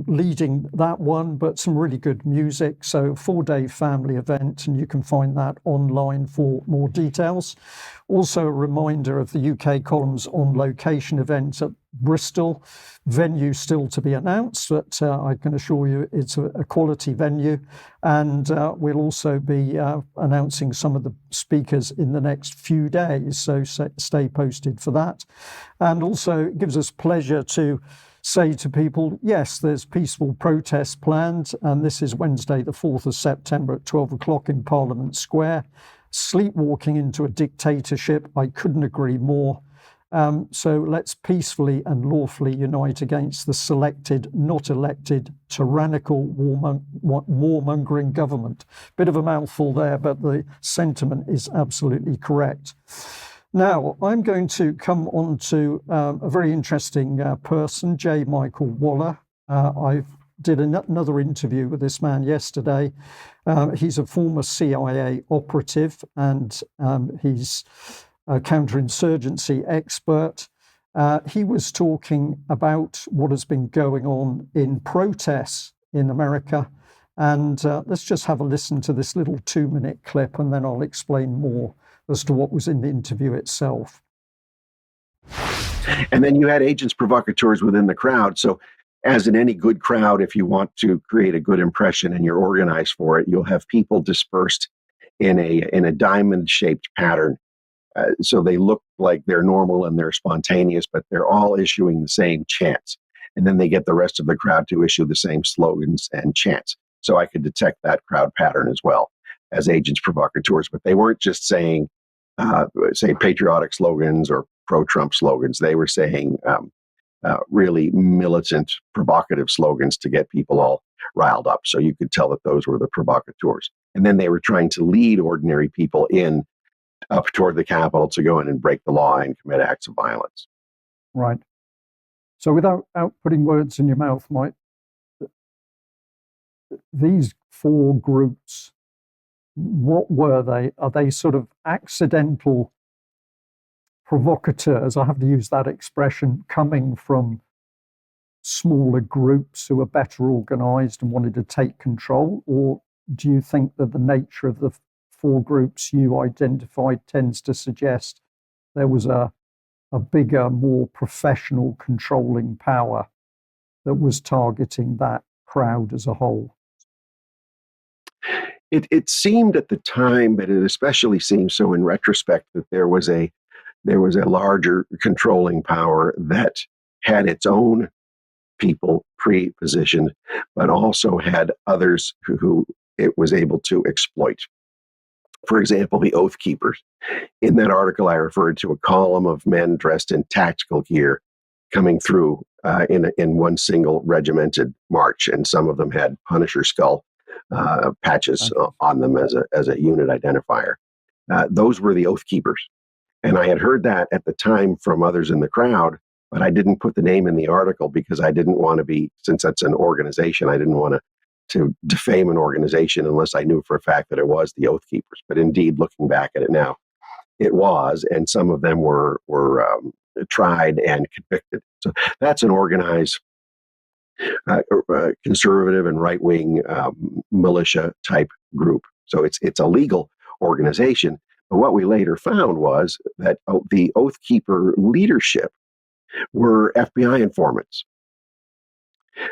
leading that one, but some really good music. So 4-day family event, and you can find that online for more details. Also a reminder of the UK Columns on Location event at Bristol. Venue still to be announced, but I can assure you it's a quality venue. And we'll also be announcing some of the speakers in the next few days, so stay posted for that. And also it gives us pleasure to say to people, yes, there's peaceful protests planned, and this is Wednesday the 4th of September at 12 o'clock in Parliament Square. Sleepwalking into a dictatorship, I couldn't agree more. So let's peacefully and lawfully unite against the selected, not elected, tyrannical, warmongering government. Bit of a mouthful there, but the sentiment is absolutely correct. Now, I'm going to come on to a very interesting person, J. Michael Waller. I did another interview with this man yesterday. He's a former CIA operative and he's a counterinsurgency expert. He was talking about what has been going on in protests in America. And let's just have a listen to this little 2-minute clip, and then I'll explain more as to what was in the interview itself. And then you had agents provocateurs within the crowd. So as in any good crowd, if you want to create a good impression and you're organized for it, you'll have people dispersed in a diamond-shaped pattern. So they look like they're normal and they're spontaneous, but they're all issuing the same chants. And then they get the rest of the crowd to issue the same slogans and chants. So I could detect that crowd pattern as well as agents provocateurs. But they weren't just saying, say, patriotic slogans or pro-Trump slogans. They were saying really militant, provocative slogans to get people all riled up. So you could tell that those were the provocateurs. And then they were trying to lead ordinary people up toward the Capitol to go in and break the law and commit acts of violence. Right. So without putting words in your mouth, Mike, these 4 groups, what were they? Are they sort of accidental provocateurs? I have to use that expression, coming from smaller groups who are better organized and wanted to take control? Or do you think that the nature of the 4 groups you identified tends to suggest there was a bigger, more professional controlling power that was targeting that crowd as a whole? It seemed at the time, but it especially seems so in retrospect, that there was a larger controlling power that had its own people pre-positioned, but also had others who it was able to exploit. For example, the Oath Keepers. In that article, I referred to a column of men dressed in tactical gear coming through in one single regimented march, and some of them had Punisher skull patches on them as a unit identifier. Those were the Oath Keepers. And I had heard that at the time from others in the crowd, but I didn't put the name in the article because I didn't want to be, since that's an organization, I didn't want to defame an organization unless I knew for a fact that it was the Oath Keepers. But indeed, looking back at it now, it was, and some of them were tried and convicted. So that's an organized conservative and right-wing militia type group. So it's a legal organization. But what we later found was that the Oath Keeper leadership were FBI informants.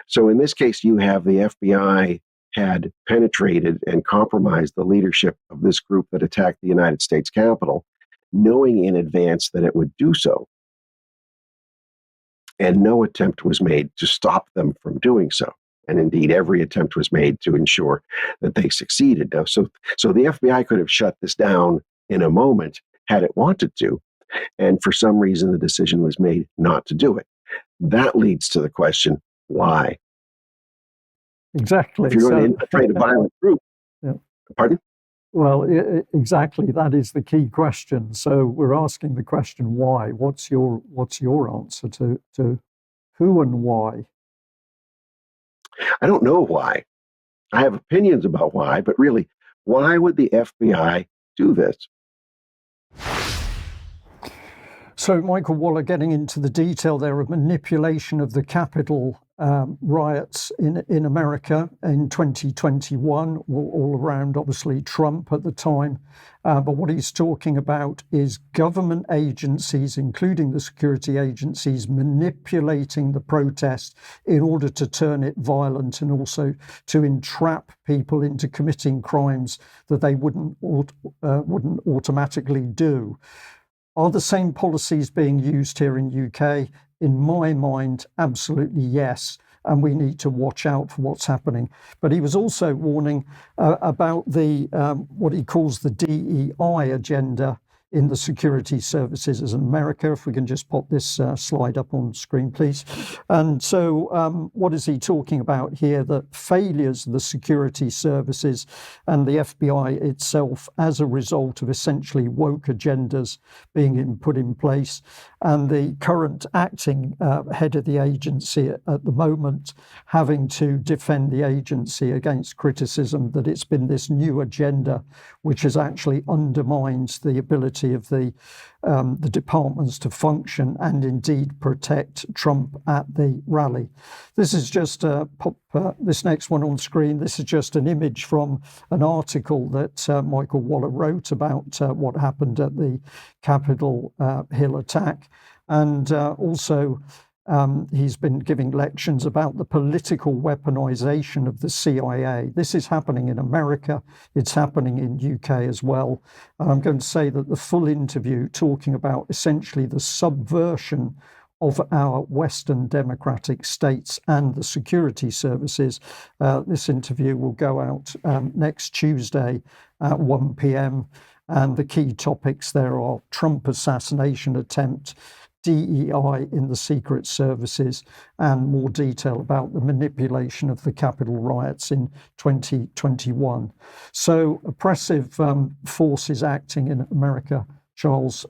So in this case, you have the FBI had penetrated and compromised the leadership of this group that attacked the United States Capitol, knowing in advance that it would do so. And no attempt was made to stop them from doing so. And indeed, every attempt was made to ensure that they succeeded. Now, so the FBI could have shut this down in a moment had it wanted to. And for some reason, the decision was made not to do it. That leads to the question, why? Exactly. If you're going to infiltrate a violent group, yeah. Pardon? Well, exactly. That is the key question. So we're asking the question, why? What's your answer to who and why? I don't know why. I have opinions about why, but really, why would the FBI do this? So, Michael Waller, getting into the detail there of manipulation of the Capitol riots in America in 2021, all around, obviously, Trump at the time. But what he's talking about is government agencies, including the security agencies, manipulating the protest in order to turn it violent and also to entrap people into committing crimes that they wouldn't automatically do. Are the same policies being used here in UK? In my mind, absolutely yes. And we need to watch out for what's happening. But he was also warning about the what he calls the DEI agenda in the security services in America. If we can just pop this slide up on screen, please. And so what is he talking about here? That failures of the security services and the FBI itself as a result of essentially woke agendas being put in place. And the current acting head of the agency at the moment having to defend the agency against criticism that it's been this new agenda which has actually undermined the ability of the departments to function and indeed protect Trump at the rally. This is just this next one on screen. This is just an image from an article that Michael Waller wrote about what happened at the Capitol Hill attack, and also he's been giving lections about the political weaponization of the CIA. This is happening in America. It's happening in UK as well. And I'm going to say that the full interview talking about essentially the subversion of our Western democratic states and the security services. This interview will go out next Tuesday at 1 p.m. And the key topics there are Trump assassination attempt, DEI in the secret services, and more detail about the manipulation of the Capitol riots in 2021. So oppressive forces acting in America. Charles,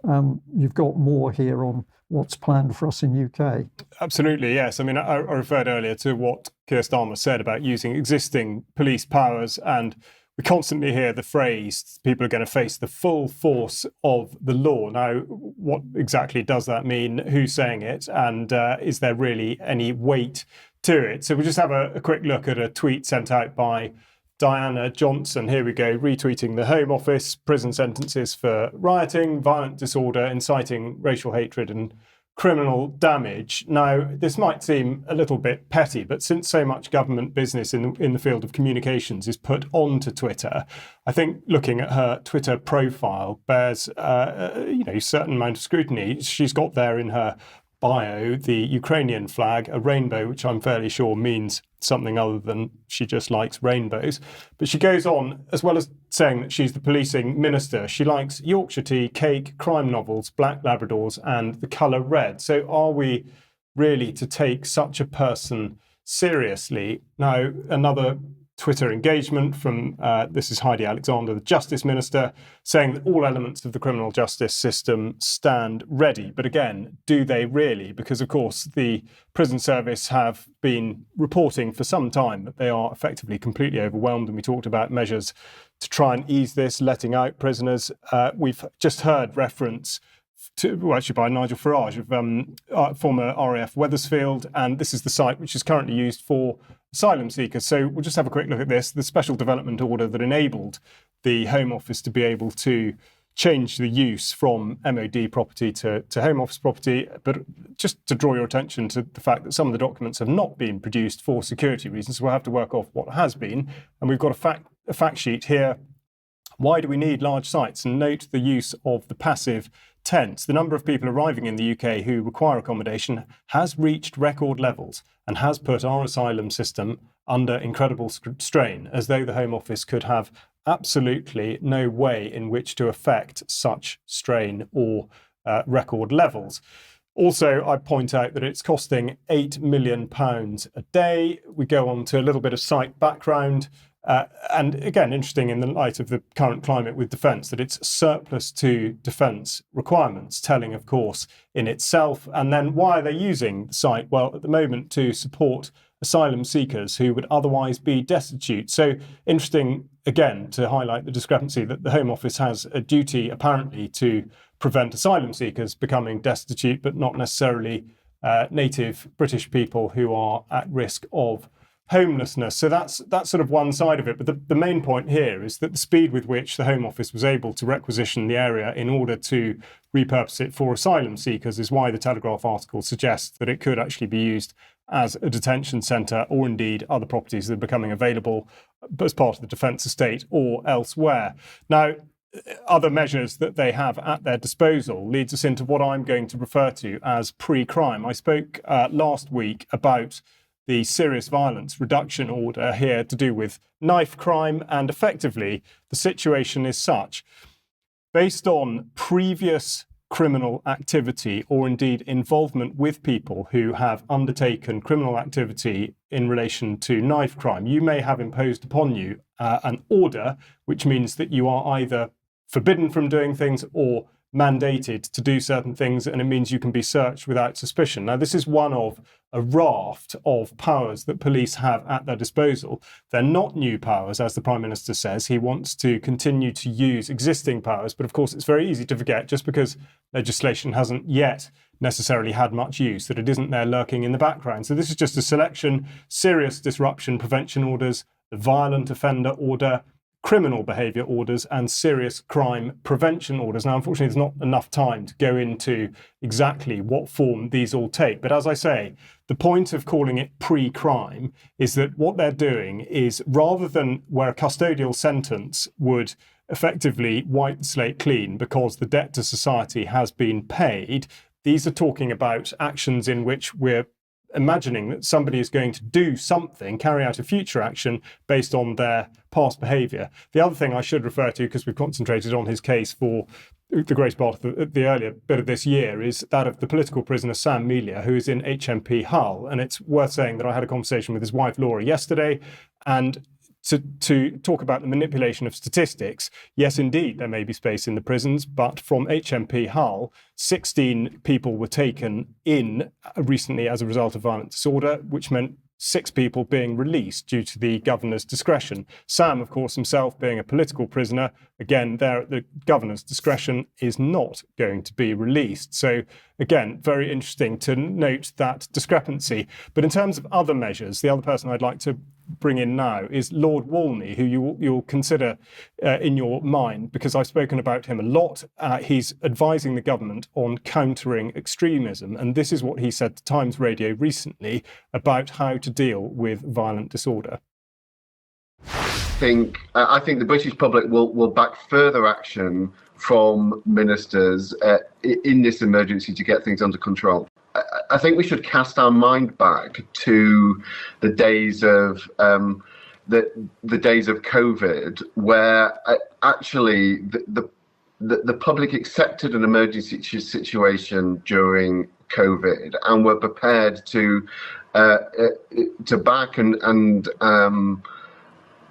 you've got more here on what's planned for us in UK. Absolutely, yes. I mean, I referred earlier to what Keir Starmer said about using existing police powers, and we constantly hear the phrase, people are going to face the full force of the law. Now, what exactly does that mean? Who's saying it? And is there really any weight to it? So we'll just have a quick look at a tweet sent out by Diana Johnson. Here we go, retweeting the Home Office, prison sentences for rioting, violent disorder, inciting racial hatred and criminal damage. Now, this might seem a little bit petty, but since so much government business in the field of communications is put onto Twitter, I think looking at her Twitter profile bears a certain amount of scrutiny. She's got there in her bio the Ukrainian flag, a rainbow, which I'm fairly sure means something other than she just likes rainbows. But she goes on, as well as saying that she's the policing minister, she likes Yorkshire tea, cake, crime novels, black Labradors, and the colour red. So are we really to take such a person seriously? Now, another Twitter engagement from, this is Heidi Alexander, the Justice Minister, saying that all elements of the criminal justice system stand ready. But again, do they really? Because, of course, the prison service have been reporting for some time that they are effectively completely overwhelmed. And we talked about measures to try and ease this, letting out prisoners. We've just heard reference actually by Nigel Farage of former RAF Wethersfield, and this is the site which is currently used for asylum seekers. So we'll just have a quick look at this. The special development order that enabled the Home Office to be able to change the use from MOD property to Home Office property, but just to draw your attention to the fact that some of the documents have not been produced for security reasons, so we'll have to work off what has been. And we've got a fact sheet here. Why do we need large sites? And note the use of the passive tents. The number of people arriving in the UK who require accommodation has reached record levels and has put our asylum system under incredible strain, as though the Home Office could have absolutely no way in which to affect such strain or record levels. Also, I point out that it's costing £8 million a day. We go on to a little bit of site background. And again, interesting in the light of the current climate with defence, that it's surplus to defence requirements, telling, of course, in itself. And then why are they using the site? Well, at the moment, to support asylum seekers who would otherwise be destitute. So interesting, again, to highlight the discrepancy that the Home Office has a duty, apparently, to prevent asylum seekers becoming destitute, but not necessarily native British people who are at risk of homelessness. So that's sort of one side of it. But the main point here is that the speed with which the Home Office was able to requisition the area in order to repurpose it for asylum seekers is why the Telegraph article suggests that it could actually be used as a detention centre, or indeed other properties that are becoming available as part of the defence estate or elsewhere. Now, other measures that they have at their disposal leads us into what I'm going to refer to as pre-crime. I spoke last week about the serious violence reduction order here to do with knife crime, and effectively the situation is such. Based on previous criminal activity or indeed involvement with people who have undertaken criminal activity in relation to knife crime, you may have imposed upon you an order, which means that you are either forbidden from doing things or mandated to do certain things, and it means you can be searched without suspicion. Now, this is one of a raft of powers that police have at their disposal. They're not new powers, as the Prime Minister says. He wants to continue to use existing powers, but of course it's very easy to forget, just because legislation hasn't yet necessarily had much use, that it isn't there lurking in the background. So this is just a selection: serious disruption prevention orders, the violent offender order, criminal behaviour orders, and serious crime prevention orders. Now, unfortunately, there's not enough time to go into exactly what form these all take. But as I say, the point of calling it pre-crime is that what they're doing is, rather than where a custodial sentence would effectively wipe the slate clean because the debt to society has been paid, these are talking about actions in which we're imagining that somebody is going to do something, carry out a future action based on their past behaviour. The other thing I should refer to, because we've concentrated on his case for the great part of the earlier bit of this year, is that of the political prisoner Sam Melia, who is in HMP Hull. And it's worth saying that I had a conversation with his wife Laura yesterday, and to talk about the manipulation of statistics. Yes, indeed, there may be space in the prisons, but from HMP Hull, 16 people were taken in recently as a result of violent disorder, which meant 6 people being released due to the governor's discretion. Sam, of course, himself being a political prisoner, again, there at the governor's discretion, is not going to be released. So again, very interesting to note that discrepancy. But in terms of other measures, the other person I'd like to bring in now is Lord Walney, who you'll consider in your mind, because I've spoken about him a lot. He's advising the government on countering extremism, and this is what he said to Times Radio recently about how to deal with violent disorder. I think the British public will back further action from ministers in this emergency to get things under control. I think we should cast our mind back to the days of the days of COVID, where actually the public accepted an emergency situation during COVID and were prepared to back and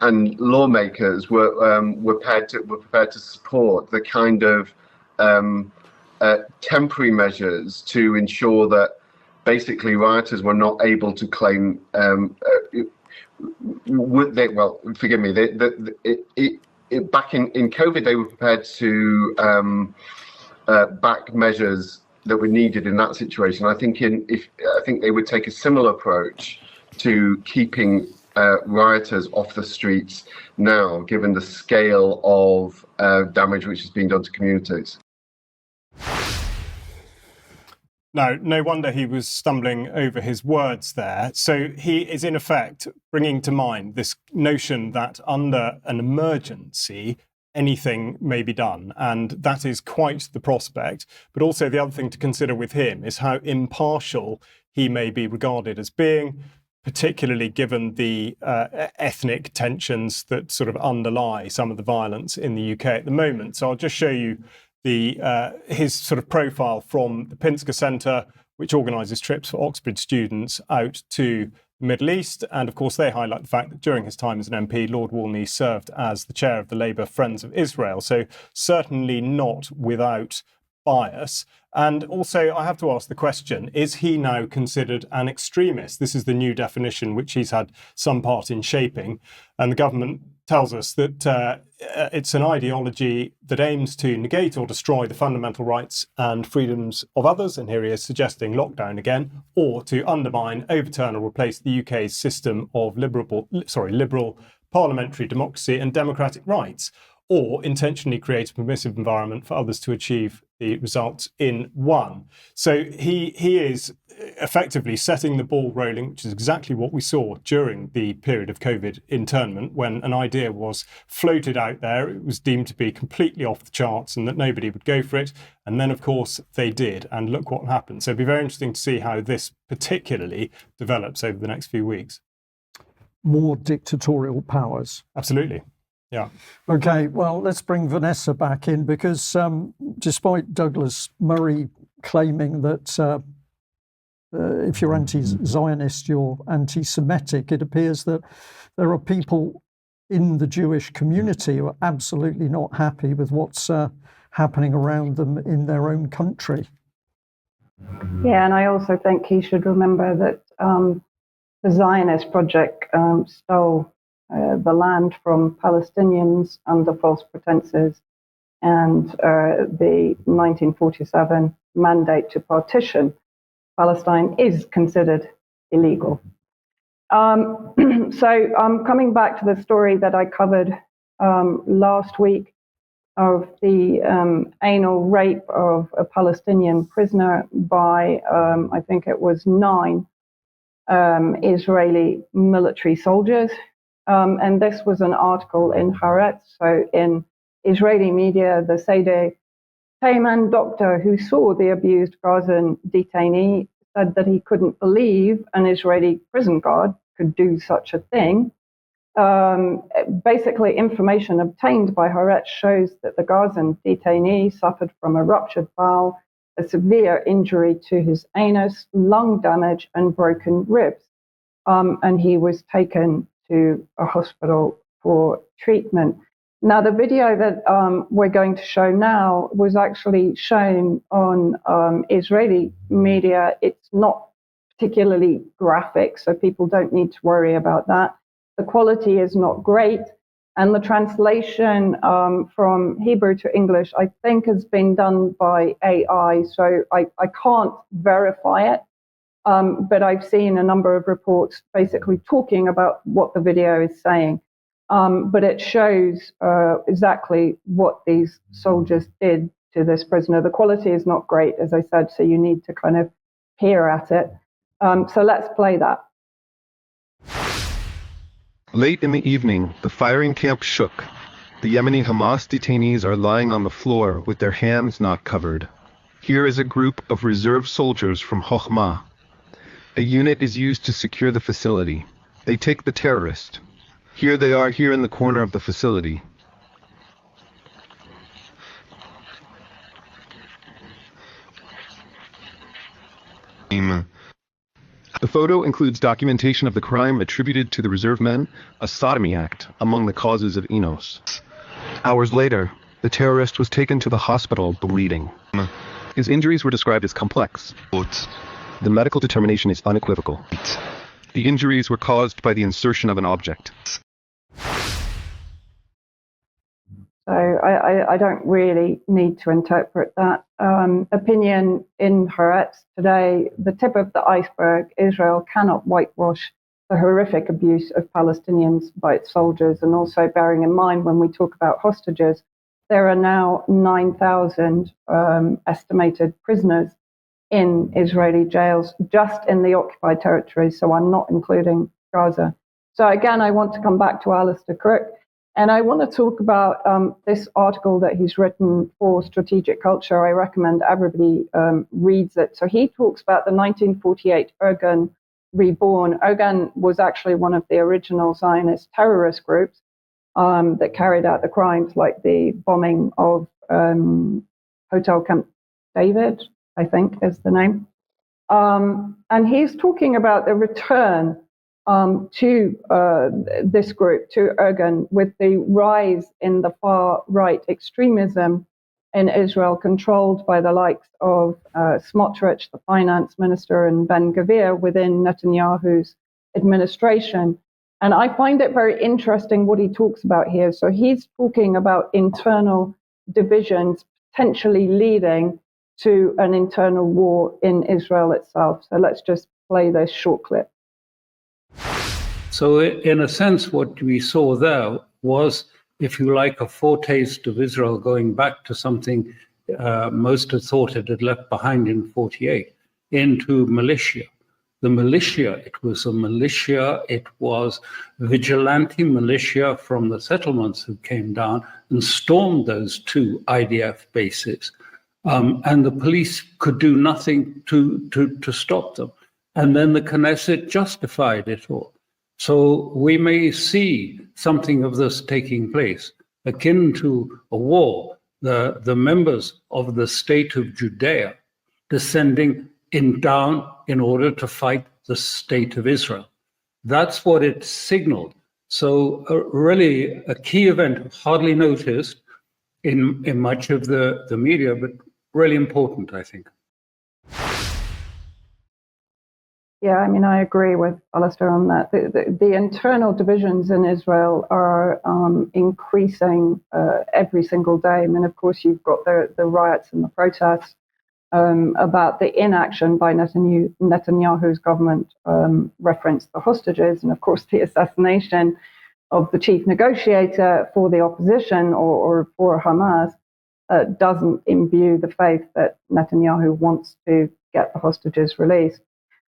and lawmakers were prepared to support the kind of temporary measures to ensure that basically rioters were not able to claim. Forgive me. Back in COVID, they were prepared to back measures that were needed in that situation. I think they would take a similar approach to keeping rioters off the streets now, given the scale of damage which is being done to communities. No wonder he was stumbling over his words there. So he is in effect bringing to mind this notion that under an emergency, anything may be done. And that is quite the prospect. But also the other thing to consider with him is how impartial he may be regarded as being, particularly given the ethnic tensions that sort of underlie some of the violence in the UK at the moment. So I'll just show you his sort of profile from the Pinsker Centre, which organises trips for Oxford students out to the Middle East. And of course, they highlight the fact that during his time as an MP, Lord Walney served as the chair of the Labour Friends of Israel. So certainly not without bias. And also, I have to ask the question, is he now considered an extremist? This is the new definition which he's had some part in shaping. And the government tells us that it's an ideology that aims to negate or destroy the fundamental rights and freedoms of others, and here he is suggesting lockdown again, or to undermine, overturn or replace the UK's system of liberal parliamentary democracy and democratic rights, or intentionally create a permissive environment for others to achieve the results in one. So he is effectively setting the ball rolling, which is exactly what we saw during the period of COVID internment, when an idea was floated out there. It was deemed to be completely off the charts and that nobody would go for it. And then, of course, they did. And look what happened. So it'd be very interesting to see how this particularly develops over the next few weeks. More dictatorial powers. Absolutely. Yeah. Okay, well, let's bring Vanessa back in, because despite Douglas Murray claiming that if you're anti-Zionist, you're anti-Semitic, it appears that there are people in the Jewish community who are absolutely not happy with what's happening around them in their own country. Yeah, and I also think he should remember that the Zionist project stole the land from Palestinians under false pretenses, and the 1947 mandate to partition Palestine is considered illegal. So coming back to the story that I covered last week of the anal rape of a Palestinian prisoner by, I think it was 9 Israeli military soldiers. And this was an article in Haaretz. So in Israeli media, the Seder Tayman doctor who saw the abused Gazan detainee said that he couldn't believe an Israeli prison guard could do such a thing. Basically, information obtained by Haaretz shows that the Gazan detainee suffered from a ruptured bowel, a severe injury to his anus, lung damage, and broken ribs. And he was taken to a hospital for treatment. Now, the video that we're going to show now was actually shown on Israeli media. It's not particularly graphic, so people don't need to worry about that. The quality is not great, and the translation from Hebrew to English, I think, has been done by AI, so I can't verify it. But I've seen a number of reports basically talking about what the video is saying. But it shows exactly what these soldiers did to this prisoner. The quality is not great, as I said, so you need to kind of peer at it. So let's play that. Late in the evening, the firing camp shook. The Yemeni Hamas detainees are lying on the floor with their hands not covered. Here is a group of reserve soldiers from Chokhmah. A unit is used to secure the facility. They take the terrorist. Here they are, here in the corner of the facility. The photo includes documentation of the crime attributed to the reserve men, a sodomy act among the causes of Enos. Hours later, the terrorist was taken to the hospital bleeding. His injuries were described as complex. The medical determination is unequivocal. The injuries were caused by the insertion of an object. So I don't really need to interpret that. Opinion in Haaretz today, the tip of the iceberg, Israel cannot whitewash the horrific abuse of Palestinians by its soldiers. And also bearing in mind when we talk about hostages, there are now 9,000 estimated prisoners in Israeli jails just in the occupied territories. So I'm not including Gaza. So again, I want to come back to Alistair Crook. And I want to talk about this article that he's written for Strategic Culture. I recommend everybody reads it. So he talks about the 1948 Irgun Reborn. Irgun was actually one of the original Zionist terrorist groups that carried out the crimes like the bombing of Hotel Camp David, I think is the name. And he's talking about the return to this group, to Irgun, with the rise in the far-right extremism in Israel, controlled by the likes of Smotrich, the finance minister, and Ben-Gvir within Netanyahu's administration. And I find it very interesting what he talks about here. So he's talking about internal divisions potentially leading to an internal war in Israel itself. So let's just play this short clip. So in a sense, what we saw there was, if you like, a foretaste of Israel going back to something most had thought it had left behind in 48, into militia. The militia, it was a militia, it was vigilante militia from the settlements who came down and stormed those two IDF bases. And the police could do nothing to stop them. And then the Knesset justified it all. So we may see something of this taking place, akin to a war, the members of the state of Judea descending down in order to fight the state of Israel. That's what it signaled. So really a key event, hardly noticed in much of the media, but really important, I think. Yeah, I mean, I agree with Alistair on that. The internal divisions in Israel are increasing every single day. I mean, of course, you've got the riots and the protests about the inaction by Netanyahu's government, referenced the hostages, and of course, the assassination of the chief negotiator for the opposition or for Hamas doesn't imbue the faith that Netanyahu wants to get the hostages released.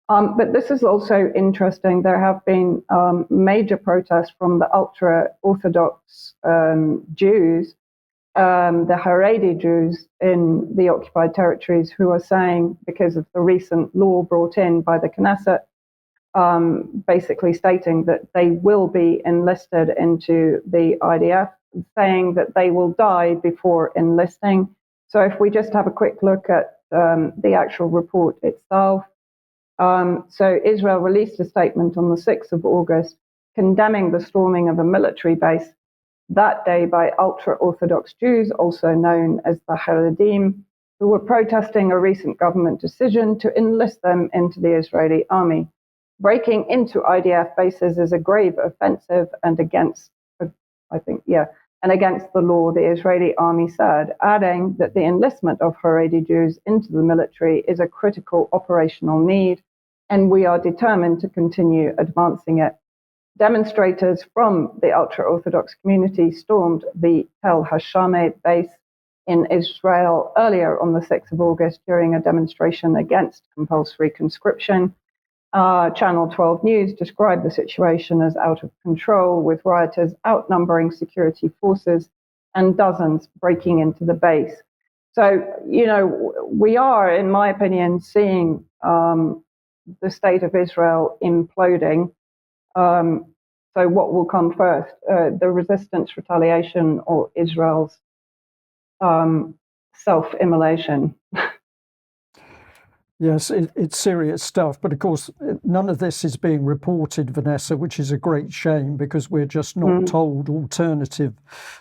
But this is also interesting. There have been major protests from the ultra-Orthodox Jews, the Haredi Jews in the occupied territories, who are saying, because of the recent law brought in by the Knesset, basically stating that they will be enlisted into the IDF, saying that they will die before enlisting. So if we just have a quick look at the actual report itself. So Israel released a statement on the 6th of August condemning the storming of a military base that day by ultra-Orthodox Jews, also known as the Haredim, who were protesting a recent government decision to enlist them into the Israeli army. Breaking into IDF bases is a grave offensive and against the law, the Israeli army said, adding that the enlistment of Haredi Jews into the military is a critical operational need, and we are determined to continue advancing it. Demonstrators from the ultra-Orthodox community stormed the Tel Hashameh base in Israel earlier on the 6th of August during a demonstration against compulsory conscription. Channel 12 News described the situation as out of control, with rioters outnumbering security forces and dozens breaking into the base. So, we are, in my opinion, seeing the state of Israel imploding. So what will come first, the resistance, retaliation, or Israel's self-immolation? Yes, it's serious stuff. But of course, none of this is being reported, Vanessa, which is a great shame because we're just not told alternative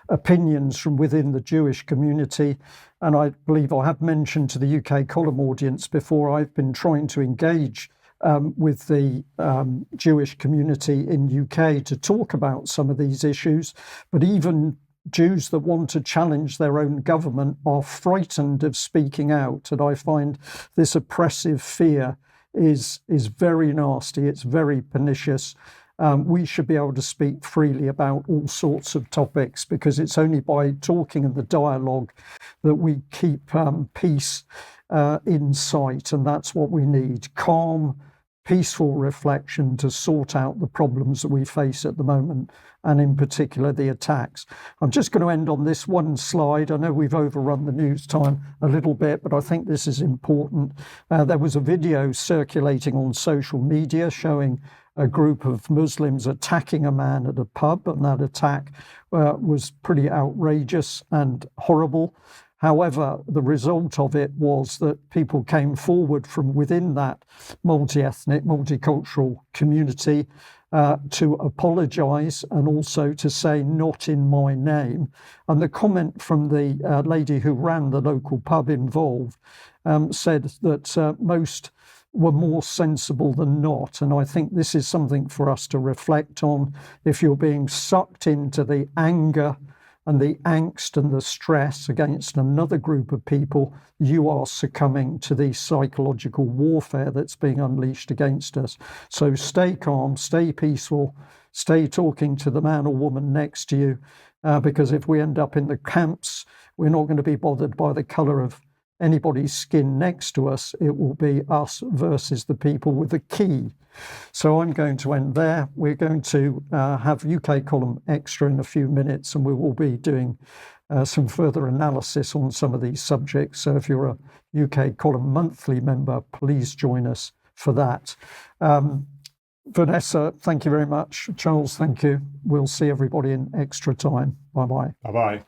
opinions from within the Jewish community. And I believe I have mentioned to the UK column audience before, I've been trying to engage with the Jewish community in UK to talk about some of these issues. But even Jews that want to challenge their own government are frightened of speaking out. And I find this oppressive fear is very nasty. It's very pernicious. We should be able to speak freely about all sorts of topics because it's only by talking in the dialogue that we keep peace in sight. And that's what we need. Calm, peaceful reflection to sort out the problems that we face at the moment, and in particular the attacks. I'm just going to end on this one slide. I know we've overrun the news time a little bit, but I think this is important. There was a video circulating on social media showing a group of Muslims attacking a man at a pub, and that attack was pretty outrageous and horrible. However, the result of it was that people came forward from within that multi-ethnic, multicultural community to apologise and also to say, not in my name. And the comment from the lady who ran the local pub involved said that most were more sensible than not. And I think this is something for us to reflect on. If you're being sucked into the anger and the angst and the stress against another group of people, you are succumbing to the psychological warfare that's being unleashed against us. So stay calm, stay peaceful, stay talking to the man or woman next to you, because if we end up in the camps, we're not going to be bothered by the colour of anybody's skin next to us. It will be us versus the people with the key. So I'm going to end there. We're going to have UK Column Extra in a few minutes, and we will be doing some further analysis on some of these subjects. So if you're a UK Column Monthly member, please join us for that. Vanessa, thank you very much. Charles, thank you. We'll see everybody in extra time. Bye-bye. Bye-bye.